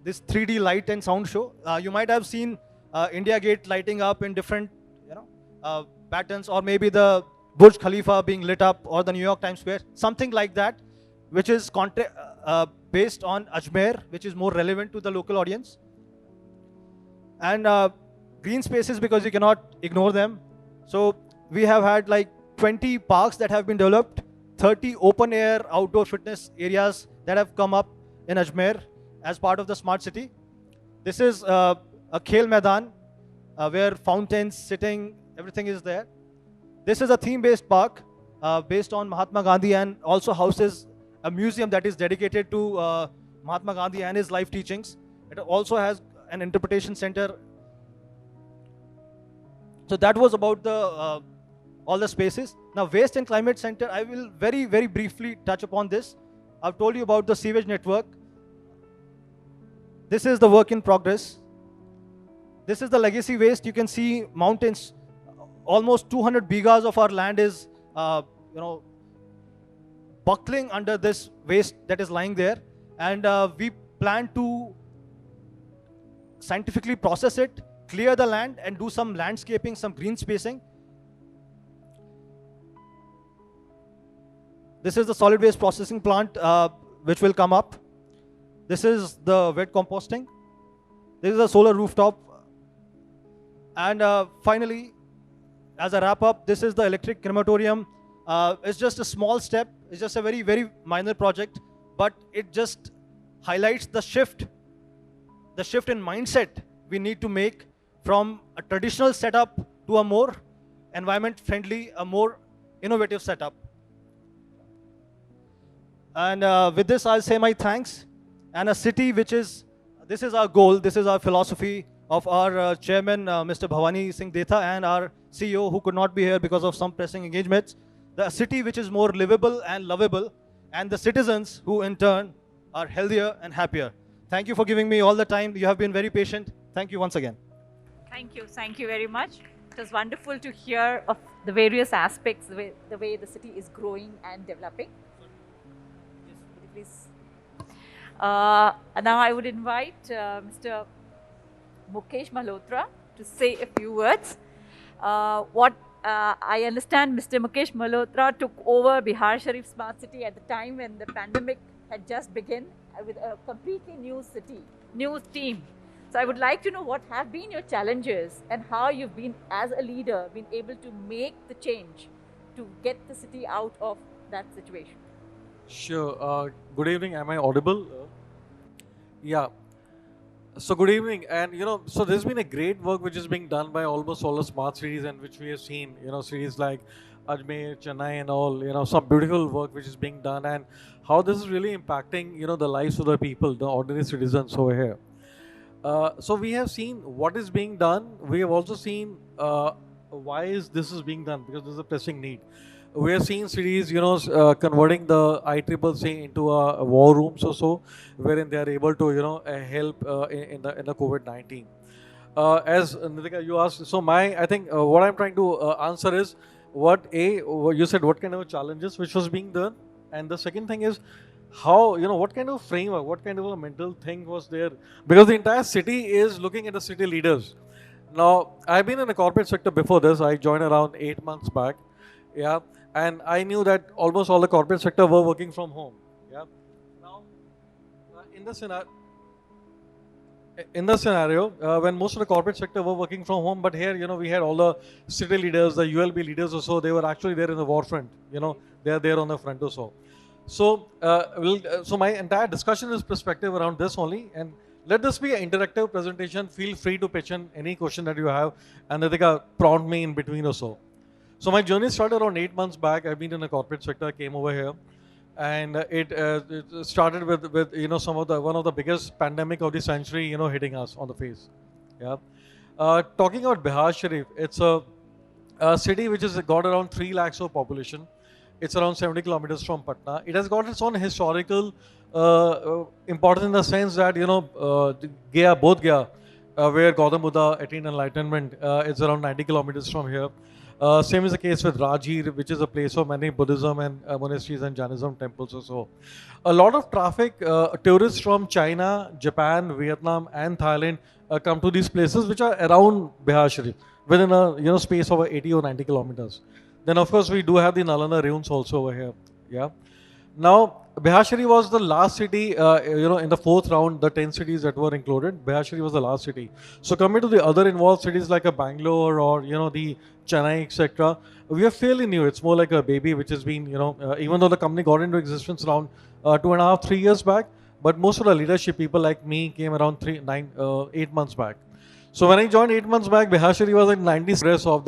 this 3D light and sound show. You might have seen India Gate lighting up in different patterns, or maybe the Burj Khalifa being lit up, or the New York Times Square, something like that, which is based on Ajmer, which is more relevant to the local audience. And green spaces, because you cannot ignore them. So we have had like 20 parks that have been developed, 30 open air outdoor fitness areas that have come up in Ajmer as part of the smart city. This is a Khel Maidan where fountains, sitting, everything is there. This is a theme-based park based on Mahatma Gandhi, and also houses a museum that is dedicated to Mahatma Gandhi and his life teachings. It also has an interpretation center. So that was about the all the spaces. Now, Waste and Climate Center, I will very, very briefly touch upon this. I've told you about the sewage network. This is the work in progress. This is the legacy waste. You can see mountains. Almost 200 bighas of our land is, buckling under this waste that is lying there. And we plan to scientifically process it, clear the land, and do some landscaping, some green spacing. This is the solid waste processing plant which will come up. This is the wet composting. This is a solar rooftop. And finally, as a wrap up, this is the electric crematorium. It's just a small step. It's just a very, very minor project, but it just highlights the shift in mindset we need to make from a traditional setup to a more environment friendly, a more innovative setup. And with this, I'll say my thanks. And a city which is, this is our goal, this is our philosophy of our chairman, Mr. Bhavani Singh Detha, and our CEO, who could not be here because of some pressing engagements. The city which is more livable and lovable, and the citizens who in turn are healthier and happier. Thank you for giving me all the time. You have been very patient. Thank you once again. Thank you very much. was wonderful to hear of the various aspects, the way the city is growing and developing. Could you please? Now I would invite Mr. Mukesh Malhotra to say a few words. I understand Mr. Mukesh Malhotra took over Bihar Sharif Smart City at the time when the pandemic had just begun with a completely new city, new team. So I would like to know what have been your challenges and how you've been, as a leader, been able to make the change to get the city out of that situation. Sure. Good evening. Am I audible? Yeah. So good evening, and so there's been a great work which is being done by almost all the smart cities, and which we have seen, cities like Ajmer, Chennai, and all, some beautiful work which is being done, and how this is really impacting, the lives of the people, the ordinary citizens over here. So we have seen what is being done. We have also seen why this is being done, because there's a pressing need. We have seen cities, converting the ICCC into a war rooms or so, wherein they are able to, help in the COVID-19. As Nitika, you asked, so I think what I'm trying to answer is you said what kind of challenges which was being done, and the second thing is how, what kind of framework, what kind of a mental thing was there, because the entire city is looking at the city leaders. Now, I've been in the corporate sector before this. I joined around 8 months back. Yeah, and I knew that almost all the corporate sector were working from home. Yeah. Now, in the scenario, when most of the corporate sector were working from home, but here, we had all the city leaders, the ULB leaders or so, they were actually there in the war front. They are there on the front or so. So, so my entire discussion is perspective around this only, and let this be an interactive presentation. Feel free to pitch in any question that you have, and Nitika prompt me in between or so. So my journey started around 8 months back. I've been in the corporate sector, came over here, and it started with one of the biggest pandemic of the century, hitting us on the face. Yeah, talking about Bihar Sharif, it's a city which has got around 3 lakhs of population. It's around 70 kilometers from Patna. It has got its own historical importance in the sense that Bodh Gaya, where Gautam Buddha attained enlightenment, it's around 90 kilometers from here. Same is the case with Rajgir, which is a place of many Buddhism and monasteries and Jainism temples or so. A lot of traffic, tourists from China, Japan, Vietnam and Thailand come to these places which are around Bihar Sharif, within a space of 80 or 90 kilometers. Then of course we do have the Nalanda ruins also over here. Yeah. Now, Bihar Sharif was the last city, in the 4th round, the 10 cities that were included, Bihar Sharif was the last city. So coming to the other involved cities like a Bangalore or, the Chennai, etc., we are fairly new. It's more like a baby which has been, even though the company got into existence around 2.5, 3 years back, but most of the leadership people like me came around 8 months back. So when I joined 8 months back, Bihar Sharif was like 90% of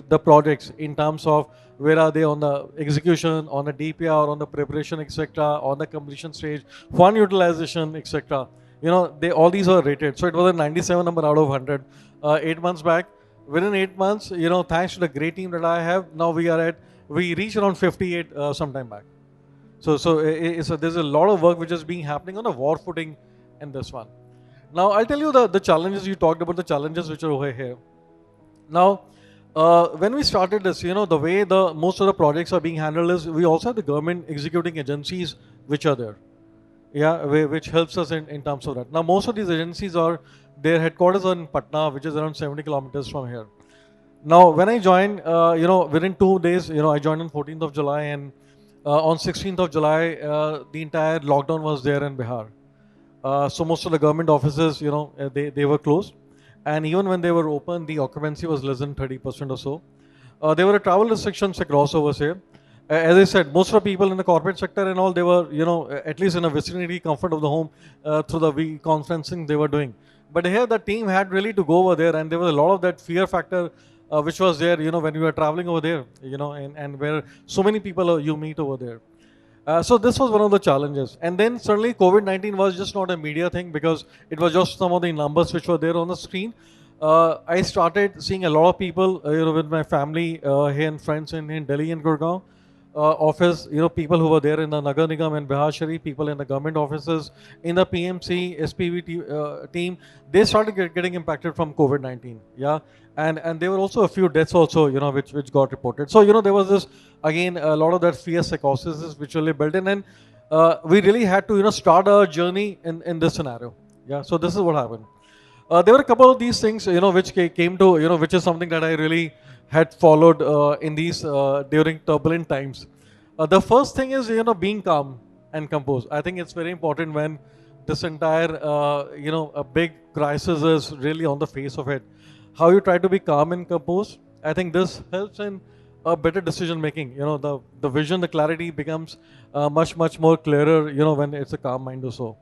the projects in terms of where are they on the execution, on the DPR, on the preparation, etc., on the completion stage, fund utilization, etc. All these are rated. So it was a 97 number out of 100. 8 months back, within 8 months, thanks to the great team that I have, now we reached around 58 sometime back. So there's a lot of work which is being happening on a war footing in this one. Now I'll tell you the challenges. You talked about the challenges which are over here. Now, when we started this, the way most of the projects are being handled is we also have the government executing agencies which are there. Yeah, which helps us in terms of that. Now, most of these agencies their headquarters are in Patna, which is around 70 kilometers from here. Now, when I joined, within 2 days, I joined on 14th of July, and on 16th of July, the entire lockdown was there in Bihar. So most of the government offices, they were closed. And even when they were open, the occupancy was less than 30% or so. There were travel restrictions across over here. As I said, most of the people in the corporate sector and all, they were, at least in a vicinity comfort of the home through the conferencing they were doing. But here the team had really to go over there, and there was a lot of that fear factor which was there, when you were traveling over there, and where so many people you meet over there. So this was one of the challenges. And then certainly COVID-19 was just not a media thing, because it was just some of the numbers which were there on the screen. I started seeing a lot of people, with my family here and friends in Delhi and Gurgaon. office, people who were there in the Nagar Nigam and Bihar Sharif, people in the government offices, in the PMC, SPV team, they started getting impacted from COVID-19. Yeah, and there were also a few deaths also, which got reported. So there was this again a lot of that fear psychosis which really built in, and we really had to start our journey in this scenario. Yeah, so this is what happened. There were a couple of these things, which came to, which is something that I really had followed in these during turbulent times. The first thing is, being calm and composed. I think it's very important when this entire, a big crisis is really on the face of it. How you try to be calm and composed. I think this helps in a better decision making. The vision, the clarity becomes much more clearer, when it's a calm mind or so.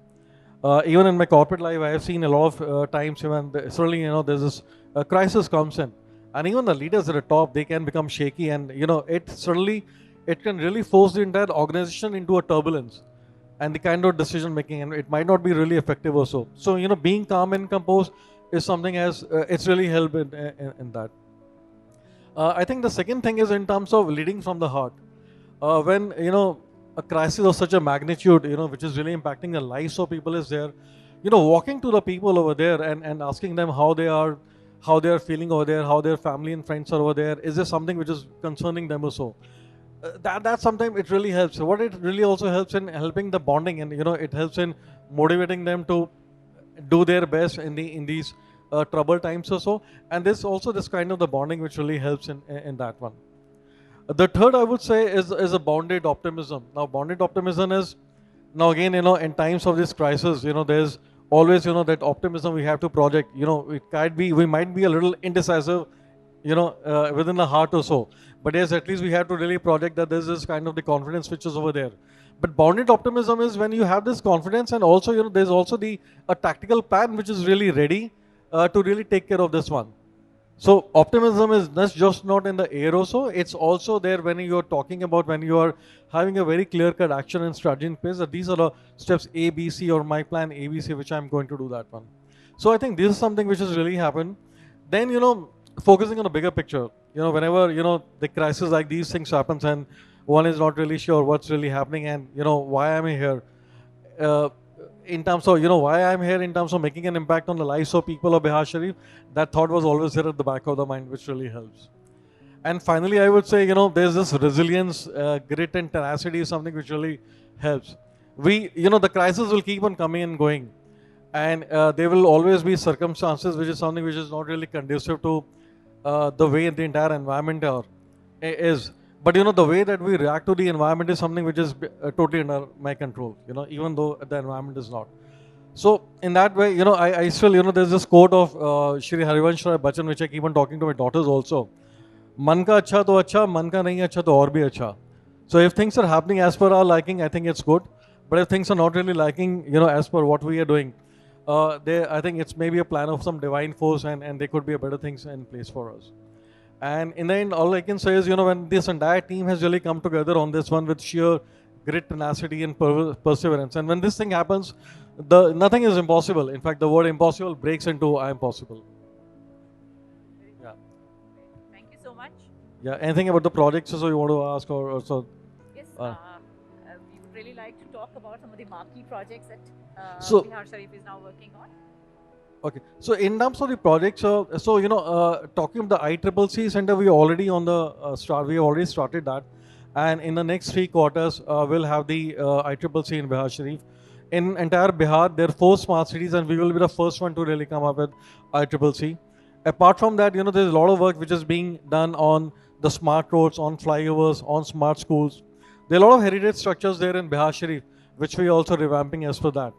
Even in my corporate life, I have seen a lot of times when certainly, there's this crisis comes in. And even the leaders at the top, they can become shaky, and it can really force the entire organization into a turbulence and the kind of decision making, and it might not be really effective or so. So being calm and composed is something as it's really helped in that. I think the second thing is in terms of leading from the heart. When a crisis of such a magnitude, which is really impacting the lives of people is there, walking to the people over there and asking them how they are feeling over there, how their family and friends are over there. Is there something which is concerning them or so? That sometimes it really helps. What it really also helps in helping the bonding, and it helps in motivating them to do their best in these troubled times or so. And there's also this kind of the bonding which really helps in that one. The third I would say is a bounded optimism. Now bounded optimism is, now again, in times of this crisis, there's always, that optimism we have to project. We might be a little indecisive, within the heart or so. But yes, at least we have to really project that there's this kind of the confidence which is over there. But bounded optimism is when you have this confidence, and also, there's also a tactical plan which is really ready to really take care of this one. So optimism is just not in the air or so, it's also there when you're talking about, when you are having a very clear-cut action and strategy in place, that these are the steps A, B, C, or my plan A, B, C, which I'm going to do that one. So I think this is something which has really happened. Then, focusing on the bigger picture, whenever, the crisis like these things happens and one is not really sure what's really happening and, why am I here? In terms of, why I'm here in terms of making an impact on the lives of people of Bihar Sharif, that thought was always there at the back of the mind, which really helps. And finally, I would say, there's this resilience, grit and tenacity is something which really helps. The crisis will keep on coming and going. And there will always be circumstances which is something which is not really conducive to the way the entire environment is. But the way that we react to the environment is something which is totally under my control, even though the environment is not. So in that way, I still, there's this quote of Shri Harivansh Rai Bachchan, which I keep on talking to my daughters also. Man ka acha to acha, man ka nahi acha to aur bhi acha. So if things are happening as per our liking, I think it's good. But if things are not really liking, as per what we are doing, I think it's maybe a plan of some divine force, and there could be a better things in place for us. And in the end, all I can say is, when this entire team has really come together on this one with sheer grit, tenacity, and perseverance. And when this thing happens, nothing is impossible. In fact, the word impossible breaks into I am possible. Yeah. Thank you so much. Yeah. Anything about the projects also you want to ask or so? Yes, we would really like to talk about some of the marquee projects that Bihar Sharif is now working on. Okay, so in terms of the projects, talking about the ICCC Center, we already on the start. We already started that, and in the next 3 quarters, we'll have the ICCC in Bihar Sharif. In entire Bihar, there are 4 smart cities, and we will be the first one to really come up with ICCC. Apart from that, there's a lot of work which is being done on the smart roads, on flyovers, on smart schools. There are a lot of heritage structures there in Bihar Sharif, which we are also revamping as per that.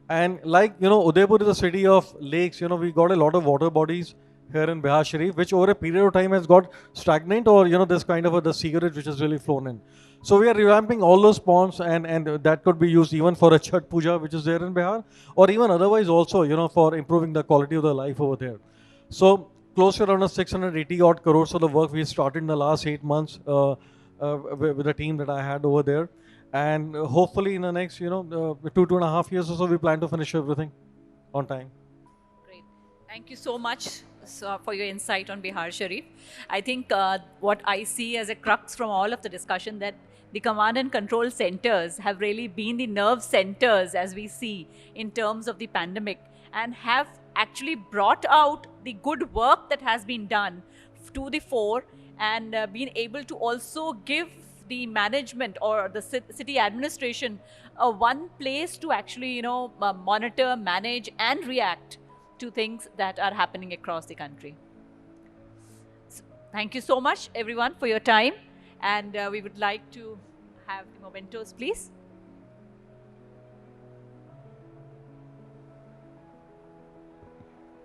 And like, Udaipur is a city of lakes, we got a lot of water bodies here in Bihar Sharif, which over a period of time has got stagnant, or, there's kind of the sewerage which has really flown in. So we are revamping all those ponds, and that could be used even for a Chhat Puja, which is there in Bihar, or even otherwise also, for improving the quality of the life over there. So close to around 680 odd crores of the work we started in the last 8 months with the team that I had over there. And hopefully in the next, 2.5 years or so, we plan to finish everything on time. Great. Thank you so much, for your insight on Bihar Sharif. I think what I see as a crux from all of the discussion, that the command and control centers have really been the nerve centers, as we see, in terms of the pandemic, and have actually brought out the good work that has been done to the fore, and been able to also give the management or the city administration one place to actually, monitor, manage, and react to things that are happening across the country. So, thank you so much, everyone, for your time, and we would like to have the mementos, please.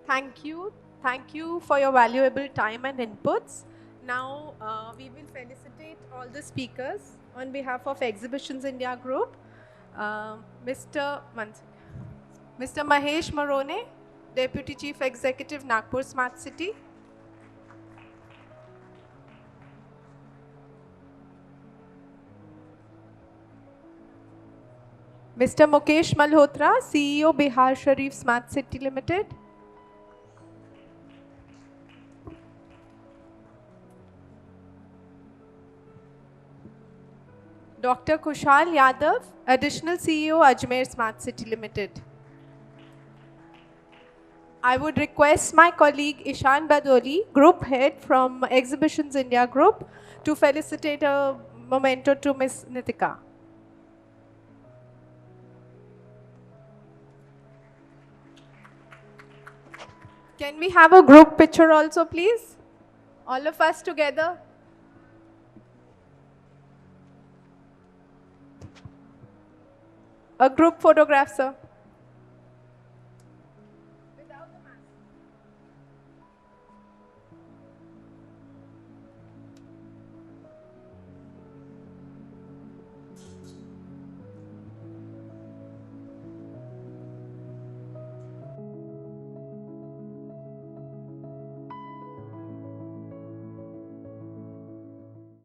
Thank you. Thank you for your valuable time and inputs. Now, we will felicitate all the speakers on behalf of Exhibitions India Group. Mr. Mahesh Marone, Deputy Chief Executive, Nagpur Smart City. Mr. Mukesh Malhotra, CEO, Bihar Sharif Smart City Limited. Dr. Kushal Yadav, Additional CEO, Ajmer Smart City Limited. I would request my colleague Ishan Badoli, Group Head from Exhibitions India Group, to felicitate a memento to Ms. Nitika. Can we have a group picture also, please? All of us together. A group photograph, sir.